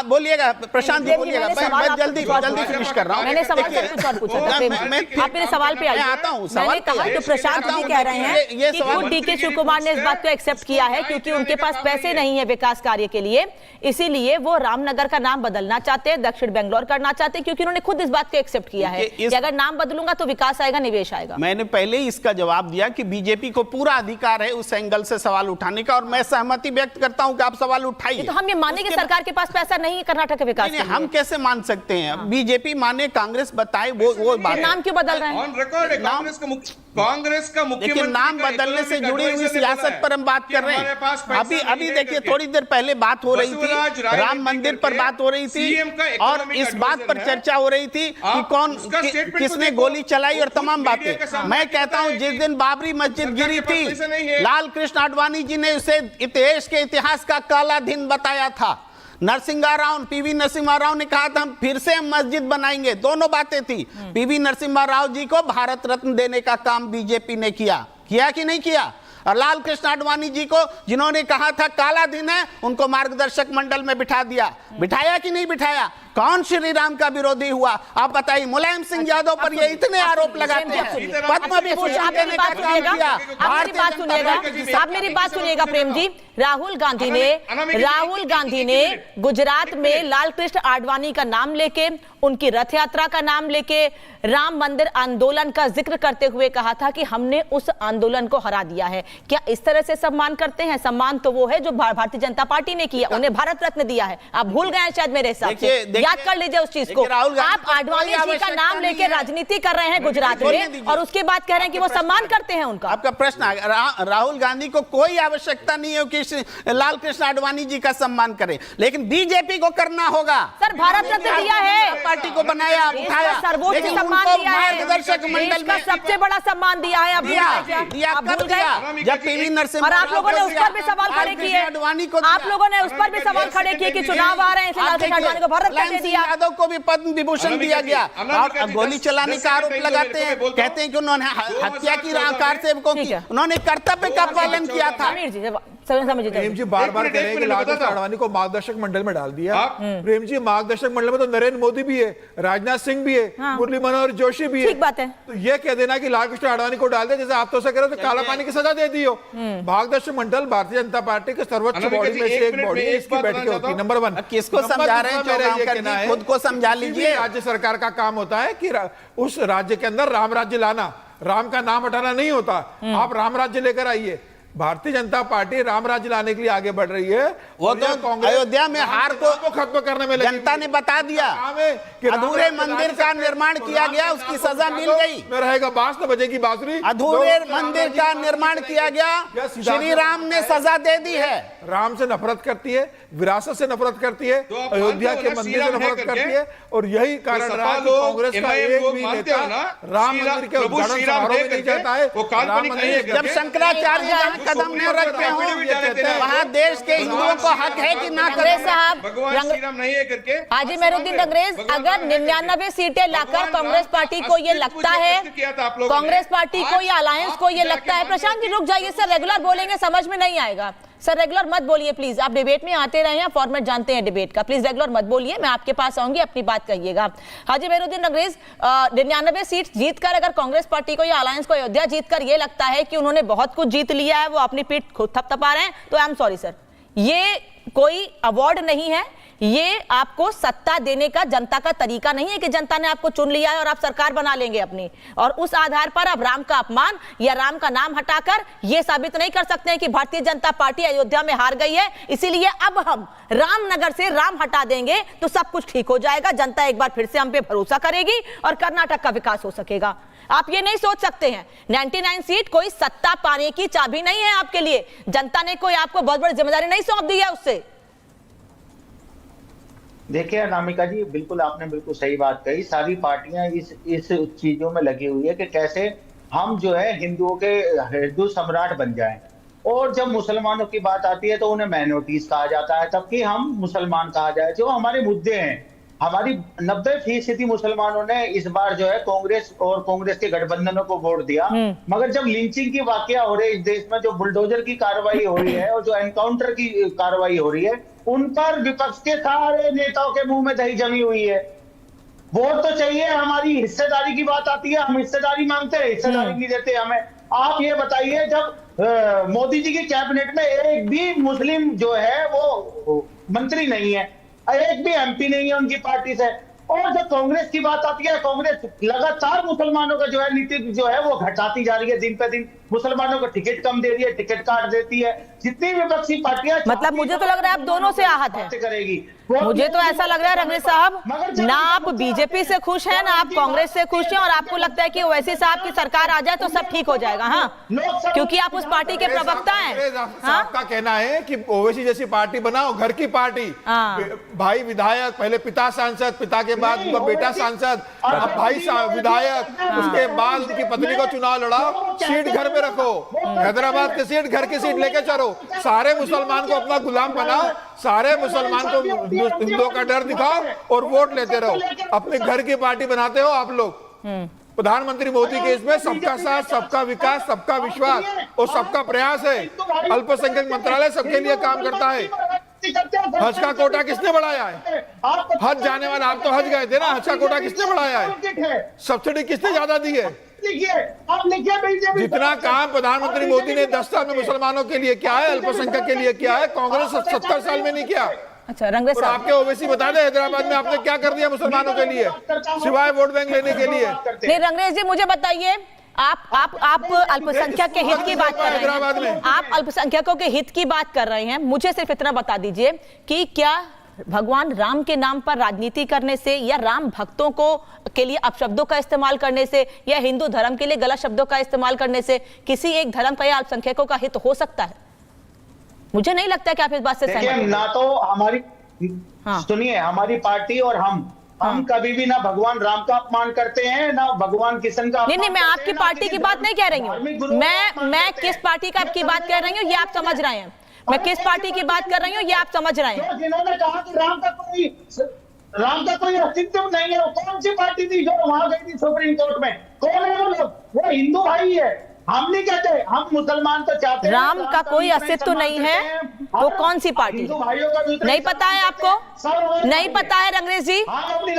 बोलिएगा प्रशांत जी, बोलिएगा, मैं जल्दी फिनिश कर रहा हूं। मैंने सवाल से कुछ और पूछा था, आप मेरे सवाल पे आइए। आता हूं, मैंने कहा कि प्रशांत जी कह रहे हैं कि खुद डीके शिव कुमार ने इस बात को एक्सेप्ट किया है, क्योंकि उनके पास पैसे नहीं है विकास कार्य के लिए, इसीलिए वो रामनगर का नाम बदलना चाहते हैं, दक्षिण बेंगलोर करना चाहते हैं, क्योंकि उन्होंने खुद इस बात को एक्सेप्ट किया है कि अगर नाम बदलूंगा तो विकास आएगा, निवेश आएगा। मैंने पहले ही इसका जवाब दिया कि बीजेपी को पूरा अधिकार है उस एंगल से सवाल उठाने का, और मैं सहमति व्यक्त करता हूं कि आप सवाल उठाइए। तो हम ये माने कि सरकार के पास पैसा नहीं है कर्नाटक के विकास के लिए? हम कैसे मान सकते हैं? बीजेपी माने, कांग्रेस बताए, वो बात। नाम क्यों बदल रहे हैं? ऑन रिकॉर्ड है कांग्रेस का मुख्यमंत्री। नाम बदलने से जुड़ी हुई सियासत पर हम बात कर रहे हैं। अभी देखिए, थोड़ी देर पहले बात हो रही थी, राम मंदिर पर बात हो रही थी, और इस बात पर चर्चा हो रही थी कि कौन किसने गोली चलाई और तमाम बातें। मैं कहता हूं, जिस दिन बाबरी मस्जिद गिरी थी, लाल कृष्ण आडवाणी जी ने उसे देश के इतिहास का काला दिन बताया था। पीवी नरसिम्हा राव ने कहा था हम फिर से मस्जिद बनाएंगे, दोनों बातें थी। पीवी नरसिम्हा राव जी को भारत रत्न देने का काम बीजेपी ने किया कि नहीं किया? और लाल कृष्ण आडवाणी जी को, जिन्होंने कहा था काला दिन है, उनको मार्गदर्शक मंडल में बिठाया कि नहीं बिठाया? कौन श्री राम का विरोधी हुआ? आप बताइए। मुलायम सिंह यादव पर ये इतने आरोप लगाते हैं, पद्म विभूषण देने का काम किया। आप मेरी बात सुनिएगा प्रेम जी। राहुल गांधी ने गुजरात में लाल कृष्ण आडवाणी का नाम लेके, उनकी रथ यात्रा का नाम लेके, राम मंदिर आंदोलन का जिक्र करते हुए कहा था कि हमने उस आंदोलन को हरा दिया है। क्या इस तरह से सम्मान करते हैं? सम्मान तो वो है जो भारतीय जनता पार्टी ने किया, उन्हें भारत रत्न दिया है। आप भूल गए हैं शायद मेरे हिसाब से, याद कर लीजिए उस चीज को। आप आडवाणी जी का नाम लेके राजनीति कर रहे हैं गुजरात में, और उसके बाद कह रहे हैं कि वो सम्मान करते हैं उनका। आपका प्रश्न, राहुल गांधी को कोई आवश्यकता नहीं है कि लाल कृष्ण आडवाणी जी का सम्मान करें, लेकिन बीजेपी को करना होगा। सर, भारत रत्न दिया है, पार्टी को बनाया, उठाया, सर्वोच्च सम्मान दिया है, मार्गदर्शक मंडल का सबसे बड़ा सम्मान दिया है। जब पीवी नरसिम्हा, और आप लोगों ने उस पर भी सवाल खड़े किए, आप लोगों ने उस पर भी सवाल खड़े किए कि चुनाव आ रहे हैं, लाल कृष्ण आडवाणी को भारत रत्न दिया। यादव को भी पद्म विभूषण दिया गया, और गोली चलाने का आरोप लगाते हैं, कहते हैं कि उन्होंने हत्या की आकार से उन्होंने कर्तव्य का पालन किया था। समझिए प्रेम जी बार बार कह रहे हैं कि लाल कृष्ण आडवाणी को मार्गदर्शक मंडल में डाल दिया। प्रेम जी मार्गदर्शक मंडल में तो नरेंद्र मोदी भी है, राजनाथ सिंह भी है, मुरली मनोहर जोशी भी है। ठीक बात है। तो ये कह देना कि लाल कृष्ण आडवाणी को डाल दे, जैसे आप तो कह रहे हो तो काला पानी की सजा दे दी हो। मार्गदर्शक मंडल भारतीय जनता पार्टी के सर्वोच्च बॉडी में से एक बॉडी है, इसकी बैठकें होती है। नंबर 1 किसको समझा रहे हैं, खुद को समझा लीजिए। राज्य सरकार का काम होता है कि उस राज्य के अंदर राम राज्य लाना, राम का नाम हटाना नहीं होता। आप राम राज्य लेकर आइए। भारतीय जनता पार्टी राम राज्य लाने के लिए आगे बढ़ रही है। वो तो अयोध्या में हार को खत्म करने में जनता ने बता दिया। अधूरे मंदिर का निर्माण किया गया, उसकी सजा मिल गई। में रहेगा बांस न बजेगी बांसुरी। अधूरे मंदिर का निर्माण किया गया, श्री राम ने सजा दे दी है। राम से नफरत करती है, विरासत से नफरत करती है, अयोध्या के मंदिर से नफरत करती है, और यही कारण रहा कि कांग्रेस का एक भी नेता राम मंदिर के उद्घाटन समारोह में नहीं जाता है। जब शंकराचार्य कदम न रखते हो, वहाँ देश के हिंदुओं को हक है कि ना करें। साहब नहीं है करके हाजी मेहरुद्दीन अंग्रेज, अगर 99 सीटें लाकर कांग्रेस पार्टी को ये लगता है, कांग्रेस पार्टी को या अलायंस को ये लगता है, प्रशांत जी रुक जाइए सर, रेगुलर बोलेंगे समझ में नहीं आएगा सर, रेगुलर मत बोलिए प्लीज। आप डिबेट में आते रहे हैं, फॉर्मेट जानते हैं डिबेट का, प्लीज रेगुलर मत बोलिए। मैं आपके पास आऊंगी, अपनी बात कहिएगा। हाजी मेहरुद्दीन अंग्रेज, 99 सीट जीतकर अगर कांग्रेस पार्टी को या अलायंस को अयोध्या जीतकर ये लगता है कि उन्होंने बहुत कुछ जीत लिया है, वो अपनी पीठ खुद थपथपा रहे हैं, तो आई एम सॉरी सर, ये कोई अवार्ड नहीं है, ये आपको सत्ता देने का जनता का तरीका नहीं है कि जनता ने आपको चुन लिया है और आप सरकार बना लेंगे अपनी, और उस आधार पर आप राम का अपमान या राम का नाम हटाकर यह साबित नहीं कर सकते हैं कि भारतीय जनता पार्टी अयोध्या में हार गई है, इसीलिए अब हम रामनगर से राम हटा देंगे तो सब कुछ ठीक हो जाएगा, जनता एक बार फिर से हम पे भरोसा करेगी और कर्नाटक का विकास हो सकेगा। आप ये नहीं सोच सकते हैं 99 सीट कोई सत्ता पाने की चाबी नहीं है आपके लिए, जनता ने कोई आपको बहुत बड़ी जिम्मेदारी नहीं सौंप दी है उससे। देखिए अनामिका जी, बिल्कुल आपने बिल्कुल सही बात कही। सारी पार्टियां इस चीजों में लगी हुई है कि कैसे हम जो है हिंदुओं के हिंदू सम्राट बन जाएं, और जब मुसलमानों की बात आती है तो उन्हें माइनॉरिटीज कहा जाता है, तबकि हम मुसलमान कहा जाए। जो हमारे मुद्दे हैं, हमारी 90% मुसलमानों ने इस बार जो है कांग्रेस और कांग्रेस के गठबंधनों को वोट दिया, मगर जब लिंचिंग की वाकया हो रही है इस देश में, जो बुलडोजर की कार्रवाई हो रही है और जो एनकाउंटर की कार्रवाई हो रही है, उन पर विपक्ष के सारे नेताओं के मुंह में दही जमी हुई है। वोट तो चाहिए, हमारी हिस्सेदारी की बात आती है, हम हिस्सेदारी मांगते हैं, हिस्सेदारी नहीं देते हमें। आप ये बताइए, जब मोदी जी की कैबिनेट में एक भी मुस्लिम जो है वो मंत्री नहीं है, एक भी एमपी नहीं है उनकी पार्टी से, और जब कांग्रेस की बात आती है, कांग्रेस लगातार मुसलमानों का जो है नीति जो है वो घटाती जा रही है, दिन पे दिन मुसलमानों को टिकट कम दे रही है, टिकट काट देती है। जितनी विपक्षी पार्टियां, मतलब मुझे तो लग रहा है आप दोनों से आहत हैं, करेगी। मुझे तो ऐसा लग रहा है रंगरेज साहब, ना आप बीजेपी से खुश हैं ना आप कांग्रेस से खुश हैं, और आपको लगता है कि ओवैसी साहब की सरकार आ जाए तो सब ठीक हो जाएगा। हाँ, क्योंकि आप उस पार्टी के प्रवक्ता हैं। आपका कहना है कि ओवैसी जैसी पार्टी बनाओ, घर की पार्टी, भाई विधायक, पहले पिता सांसद, पिता के बाद उनका बेटा सांसद, अब भाई विधायक, उसके बाद उनकी पत्नी को चुनाव लड़ाओ, सीट घर में रखो, हैदराबाद की सीट घर की सीट लेके चलो, सारे मुसलमान को अपना गुलाम बनाओ, सारे मुसलमान को हिंदुओं का डर दिखाओ और वोट लेते रहो। अपने घर की पार्टी बनाते हो आप लोग। प्रधानमंत्री मोदी के इसमें सबका साथ, सबका विकास, सबका विश्वास और सबका प्रयास है। अल्पसंख्यक मंत्रालय सबके लिए काम करता है। हज का कोटा किसने बढ़ाया है? हज जाने वाले, आप तो हज गए थे ना, हज का कोटा किसने बढ़ाया है? सब्सिडी किसने ज्यादा दी है? जितना काम प्रधानमंत्री मोदी ने 10 साल में मुसलमानों के लिए किया है, अल्पसंख्यक के लिए किया है, कांग्रेस 70 साल में नहीं किया। अच्छा रंगरेज साहब, आपके ओवैसी बता दें हैदराबाद में आपने क्या कर दिया मुसलमानों के लिए, सिवाय वोट बैंक लेने के लिए। नहीं रंगरेज जी, मुझे बताइए, आप अल्पसंख्यक के हित की बात कर रहे हैं, आप अल्पसंख्यकों के हित की बात कर रहे हैं, मुझे सिर्फ इतना बता दीजिए कि क्या भगवान राम के नाम पर राजनीति करने से, या राम भक्तों को के लिए अपशब्दों का इस्तेमाल करने से, या हिंदू धर्म के लिए गलत शब्दों का इस्तेमाल करने से किसी एक धर्म का या अल्पसंख्यकों का हित हो सकता है? मुझे नहीं लगता कि आप इस बात से सहमत हैं। ना तो हमारी, सुनिए, हमारी पार्टी और हम कभी भी ना भगवान राम का अपमान करते हैं, ना भगवान कृष्ण का। नहीं, मैं आपकी पार्टी की बात नहीं कह रही हूँ, मैं किस पार्टी का आपकी बात कर रही हूँ ये आप समझ रहे हैं, मैं किस पार्टी की बात कर रही हूँ ये आप समझ रहे हैं। जिन्होंने कहा कि राम का कोई अस्तित्व नहीं है, वो कौन सी पार्टी थी जो वहां गई थी सुप्रीम कोर्ट में? कौन है वो लोग? वो हिंदू भाई है, हम नहीं कहते, हम मुसलमान तो चाहते हैं राम का कोई अस्तित्व नहीं है तो कौन सी पार्टी? नहीं पता है आपको? नहीं पता है रंगरेज जी?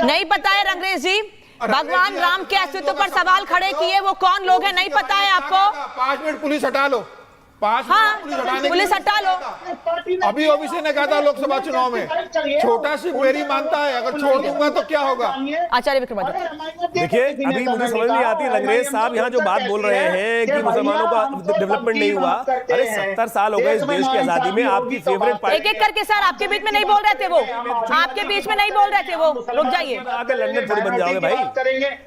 नहीं पता है रंगरेज जी? भगवान राम के अस्तित्व पर सवाल खड़े किए वो कौन लोग हैं, नहीं पता है आपको? 5 मिनट पुलिस हटा लो, 5 हाँ, मिनट पुलिस हटाने पुलिस हटा लो। अभी ओबीसी ने कहा था लोकसभा चुनाव में, छोटा सिख मेरी मानता है, अगर छोड़ दूंगा तो क्या होगा? आचार्य विक्रमादित्य, देखिए अभी मुझे समझ नहीं आती रंगरेज साहब यहाँ जो बात बोल रहे हैं कि मुसलमानों का डेवलपमेंट नहीं हुआ। अरे 70 साल हो गए इस देश की आजादी में, आपकी फेवरेट पार्टी एक एक करके सर आपके बीच में नहीं बोल रहे थे वो, आपके बीच में नहीं बोल रहे थे वो, रुक जाइए। आगे लंदन थोड़ी बन जाओगे भाई।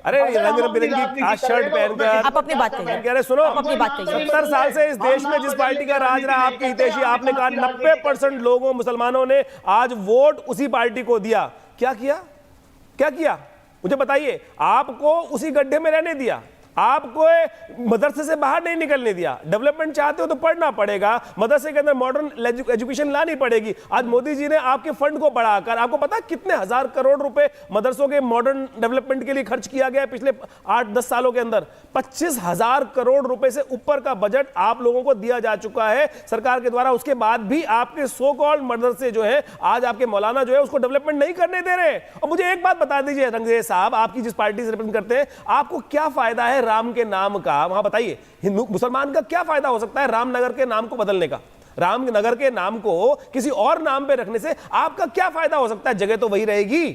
अरे रंग बिरंगी शर्ट पहनकर आप अपनी बात करिए। अरे सुनो, अपनी बात करिए। 70 साल से इस देश में जिस पार्टी का राज रहा आपके हितैषी, आपने कहा 90% लोगों मुसलमानों ने आज वोट उसी पार्टी को दिया। क्या किया, क्या किया मुझे बताइए? आपको उसी गड्ढे में रहने दिया, आपको मदरसे से बाहर नहीं निकलने दिया। डेवलपमेंट चाहते हो तो पढ़ना पड़ेगा, मदरसे के अंदर मॉडर्न एजुकेशन लानी पड़ेगी। आज मोदी जी ने आपके फंड को बढ़ाकर, आपको पता कितने हजार करोड़ रुपए मदरसों के मॉडर्न डेवलपमेंट के लिए खर्च किया गया पिछले 8-10 सालों के अंदर? 25,000 करोड़ रुपए से ऊपर का बजट आप लोगों को दिया जा चुका है सरकार के द्वारा। उसके बाद भी आपके सो कॉल्ड मदरसे जो है, आज आपके मौलाना जो है उसको डेवलपमेंट नहीं करने दे रहे। और मुझे एक बात बता दीजिए रंगरेज साहब, आपकी जिस पार्टी से रिप्रेजेंट करते हैं, आपको क्या फायदा है राम के नाम का? वहां बताइए, हिंदू मुसलमान का क्या फायदा हो सकता है रामनगर के नाम को बदलने का? रामनगर के नाम को किसी और नाम पे रखने से आपका क्या फायदा हो सकता है? जगह तो वही रहेगी।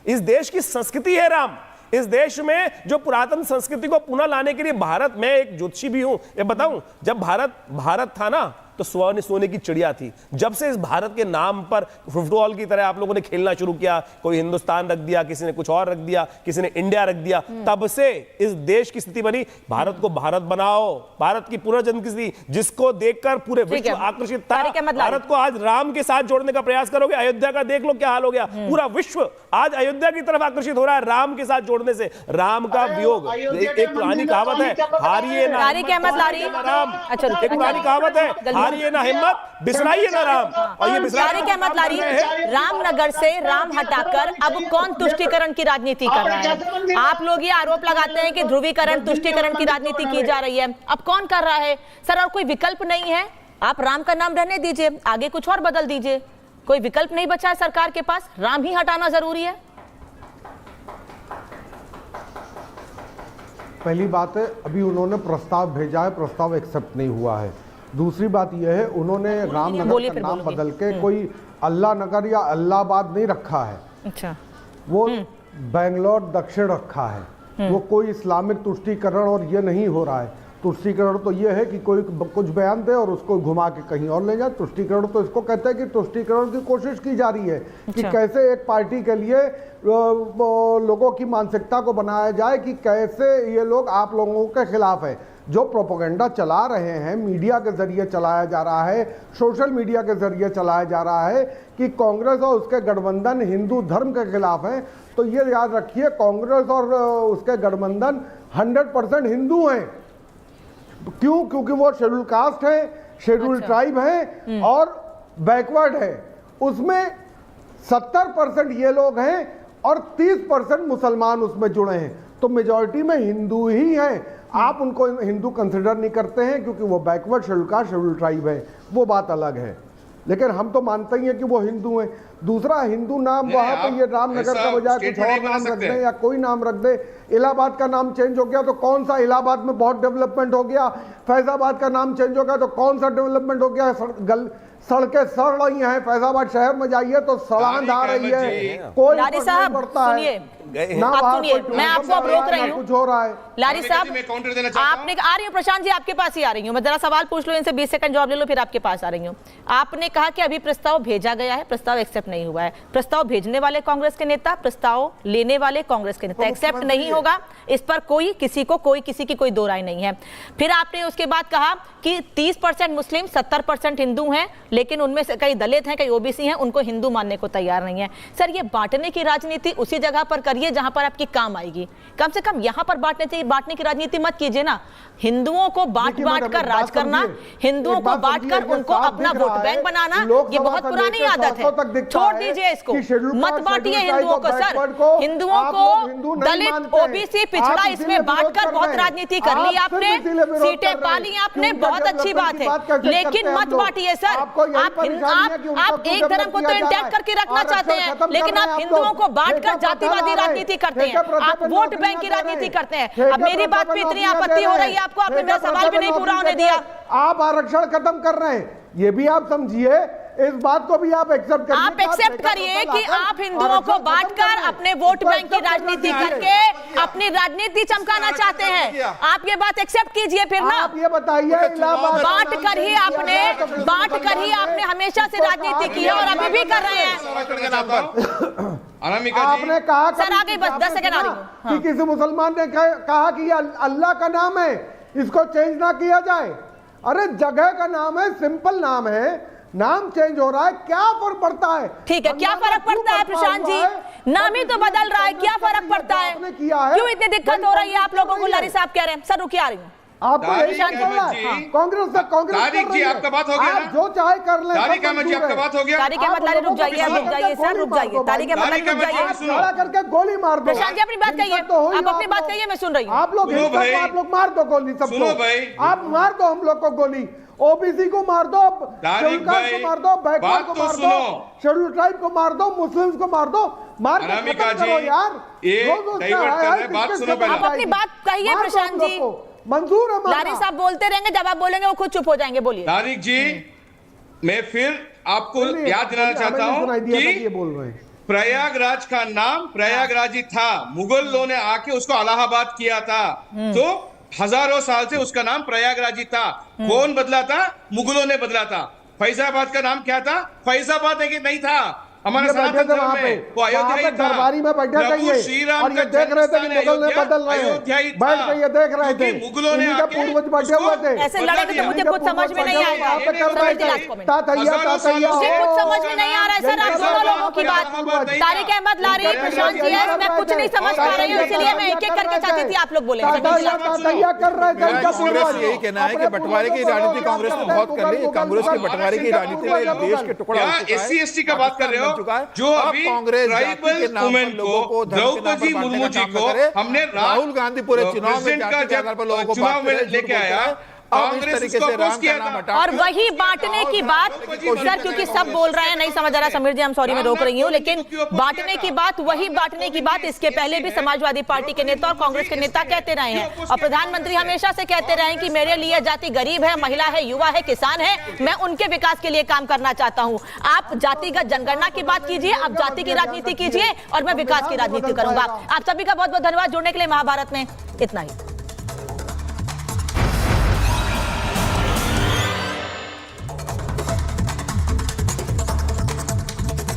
इस देश की संस्कृति है राम। इस देश में जो पुरातन संस्कृति को पुनः लाने के लिए भारत, मैं एक ज्योतिषी भी हूं, ये बताऊं, जब भारत था ना तो सोने की चिड़िया थी। जब से इस भारत के नाम पर फुटबॉल की तरह आप लोगों ने खेलना शुरू किया, कोई हिंदुस्तान रख दिया, किसी ने कुछ और रख दिया, किसी ने इंडिया रख दिया, तब से इस देश की स्थिति बनी भारत को भारत बनाओ, भारत की पुनर्जन्म की स्थिति, जिसको देखकर पूरे विश्व आकर्षित था। भारत को आज राम के साथ जोड़ने का प्रयास करोगे, अयोध्या का देख लो क्या हाल हो गया। पूरा विश्व आज अयोध्या की तरफ आकर्षित हो रहा है राम के साथ जोड़ने से। राम का वियोग, एक पुरानी कहावत है, हारिए ना राम, एक पुरानी कहावत है, हारिए ना हिम्मत, बिसराइए ना राम। और ये तारिक अहमद लारी, रामनगर से राम हटाकर अब कौन तुष्टीकरण की राजनीति कर रहा है? आप लोग ये आरोप लगाते हैं कि ध्रुवीकरण, तुष्टीकरण की राजनीति की जा रही है, अब कौन कर रहा है सर? और कोई विकल्प नहीं है? आप राम का नाम रहने दीजिए, आगे कुछ और बदल दीजिए, कोई विकल्प नहीं बचा है सरकार के पास, राम ही हटाना जरूरी है। पहली बात है, अभी उन्होंने प्रस्ताव भेजा है, प्रस्ताव एक्सेप्ट नहीं हुआ है। दूसरी बात यह है, उन्होंने रामनगर का नाम बदल के कोई अल्लाह नगर या अल्लाहाबाद नहीं रखा है। अच्छा, वो बेंगलोर दक्षिण रखा है। वो कोई इस्लामिक तुष्टीकरण और ये नहीं हो रहा है। तुष्टीकरण तो ये है कि कोई कुछ बयान दे और उसको घुमा के कहीं और ले जाए। तुष्टीकरण तो इसको कहते हैं कि तुष्टीकरण की कोशिश की जा रही है कि कैसे एक पार्टी के लिए लोगों की मानसिकता को बनाया जाए कि कैसे ये लोग आप लोगों के खिलाफ है। जो प्रोपेगेंडा चला रहे हैं, मीडिया के जरिए चलाया जा रहा है, सोशल मीडिया के जरिए चलाया जा रहा है कि कांग्रेस और उसके गठबंधन हिंदू धर्म के खिलाफ हैं, तो ये याद रखिए कांग्रेस और उसके गठबंधन 100% हिंदू हैं। क्यों? क्योंकि वो शेड्यूल कास्ट है, शेड्यूल ट्राइब है और बैकवर्ड है। उसमें 70% ये लोग हैं और 30% मुसलमान उसमें जुड़े हैं, तो मेजॉरिटी में हिंदू ही हैं। आप उनको हिंदू कंसिडर नहीं करते हैं क्योंकि वो backward schedule caste, schedule tribe है, वो बात अलग है, लेकिन हम तो मानते ही हैं कि वो हिंदू हैं। दूसरा, हिंदू नाम वहां पे ये रामनगर का बजाय कुछ और नाम रख दे या कोई नाम रख दे। इलाहाबाद का नाम चेंज हो गया तो कौन सा इलाहाबाद में बहुत डेवलपमेंट हो गया? फैजाबाद का नाम चेंज हो गया तो कौन सा डेवलपमेंट हो गया? सड़कें सड़ रही हैं, फैजाबाद शहर में जाइए तो सड़ांध आ रही है, कोई लारी साहब सुनिए, मैं आपको अब रोक रही हूँ, कुछ हो रहा है। लारी साहब आपने, आ रही हूँ प्रशांत जी आपके पास ही आ रही हूँ, मैं जरा सवाल पूछ लो, इनसे 20 सेकंड जवाब ले लो, फिर आपके पास आ रही हूँ। आपने कहा कि अभी प्रस्ताव भेजा गया है, प्रस्ताव एक्सेप्ट नहीं हुआ है। प्रस्ताव भेजने वाले कांग्रेस के नेता, प्रस्ताव लेने वाले कांग्रेस के नेता, एक्सेप्ट नहीं होगा, इस पर कोई किसी की कोई दो राय नहीं है। फिर आपने उसके बाद कहा कि 30% मुस्लिम, 70% हिंदू हैं, लेकिन उनमें से कई दलित हैं, कई ओबीसी हैं, उनको हिंदू मानने को तैयार नहीं है। सर, ये बांटने की राजनीति उसी जगह पर करिए करिए जहां पर आपकी काम आएगी। कम से कम यहां पर बांटने की राजनीति मत कीजिए ना। हिंदुओं को बांट कर राज करना, हिंदुओं को बांटकर उनको अपना वोट बैंक बनाना, ये बहुत पुरानी आदत है। छोड़ दीजिए इसको, मत बांटिए हिंदुओं को सर। हिंदुओं को दलित, ओबीसी, पिछड़ा इसमें बांटकर बहुत राजनीति कर ली आपने, सीटें पाली आपने, बहुत अच्छी बात है, लेकिन मत बांटिए सर। आप एक धर्म को तो इंटैक्ट करके रखना चाहते हैं, लेकिन आप हिंदुओं को बांटकर जातिवादी राजनीति करते हैं, आप वोट बैंक की राजनीति करते हैं। अब मेरी बात पे इतनी आपत्ति हो रही है आपको, आपने मेरा सवाल भी नहीं पूरा होने दिया। आप आरक्षण खत्म कर रहे हैं, ये भी आप समझिए, इस बात को भी आप एक्सेप्ट करिए। आप एक्सेप्ट करिए कि आप हिंदुओं को बांटकर अपने वोट बैंक की राजनीति करके अपनी राजनीति चमकाना चाहते हैं। आप ये बात एक्सेप्ट कीजिए फिर ना। आप ये बताइए, बांट कर ही आपने हमेशा से राजनीति की है और अभी भी कर रहे हैं। आपने कहा सर आगे बस 10 सेकंड आ रही कि किसी मुसलमान ने कहा कि ये अल्लाह का नाम है, इसको चेंज ना किया जाए। अरे जगह का नाम है, सिंपल नाम है, नाम चेंज हो रहा है, क्या फर्क पड़ता है? ठीक है, क्या फर्क पड़ता है प्रशांत जी? नाम ही तो बदल रहा है, क्या फर्क पड़ता है? क्यों इतनी दिक्कत हो रही है आप लोगों को? लारी साहब कह रहे हैं। सर रुकिए, आ रही हूँ। आपको यही कांग्रेस तारिक जी आपका बात हो गया ना? जो चाहे कर ले। तारिक अहमद जी आपका बात हो गया? तारिक अहमद लारी रुक जाइए, रुक जाइए सर, रुक जाइए। तारिक अहमद लारी रुक जाइए, खड़ा करके गोली मार दो। प्रशांत जी अपनी बात कहिए, आप अपनी बात कहिए, मैं सुन रही हूँ। आप लोग मार दो गोली सबको, आप मार दो हम लोग को गोली। ओबीसी को मार दो, शेड्यूल कास्ट को मार दो, बैकवर्ड को मार दो, शेड्यूल ट्राइब को मार दो, मुस्लिम्स को मार दो, मार के खत्म करो यार। आप अपनी बात कहिए प्रशांत जी। मंजूर है। लारी साहब बोलते रहेंगे, जब आप बोलेंगे वो खुद चुप हो जाएंगे। बोलिए। तारिक जी, मैं फिर आपको याद दिलाना चाहता हूँ कि प्रयागराज का नाम प्रयागराज ही था। मुगल लोगों ने आके उसको इलाहाबाद किया था, तो हजारों साल से उसका नाम प्रयागराज ही था। कौन बदला था? मुगलों ने बदला था। फैजाबाद का नाम क्या था? फैजाबाद नहीं था। हमारे बैठे थे वहां पे, दरबारी में बैठे थे ये, और ये देख रहे थे कि मुगल ने बदल रहे हैं, बैठ के ये देख रहे थे, मुगलों ने पूर्वज बैठे हुए थे। ऐसे लड़ेंगे तो मुझे कुछ समझ में नहीं आएगा। मुझे कुछ समझ में नहीं आ रहा है सर, आप दोनों लोगों की बात। तारिक अहमद लारी, प्रशांत जी, मैं कुछ नहीं समझ पा रही हूँ, इसलिए मैं एक एक करके चाहती थी आप लोग बोले। यही कहना है कि बंटवारे की राजनीति कांग्रेस ने बहुत कर ली। कांग्रेस की बंटवारे की राजनीति में देश के टुकड़ा SC का बात कर रहे हो, जो अभी ट्राइबल वुमेन को, द्रौपदी मुर्मू जी को हमने राहुल गांधी पूरे चुनाव में चुनाव में लेके आया, कांग्रेस इसको अपोज किया था। और वही बांटने की बात सर, क्योंकि सब बोल रहे हैं, नहीं समझ आ रहा समीर जी, हम सॉरी मैं रोक रही हूँ, लेकिन बांटने की बात, वही बांटने की बात इसके पहले भी समाजवादी पार्टी के नेता और कांग्रेस के नेता कहते रहे हैं, और प्रधानमंत्री हमेशा से कहते रहे हैं कि मेरे लिए जाति गरीब है, महिला है, युवा है, किसान है, मैं उनके विकास के लिए काम करना चाहता हूँ। आप जातिगत जनगणना की बात कीजिए, आप जाति की राजनीति कीजिए, और मैं विकास की राजनीति करूंगा। आप सभी का बहुत बहुत धन्यवाद जुड़ने के लिए महाभारत में। इतना ही।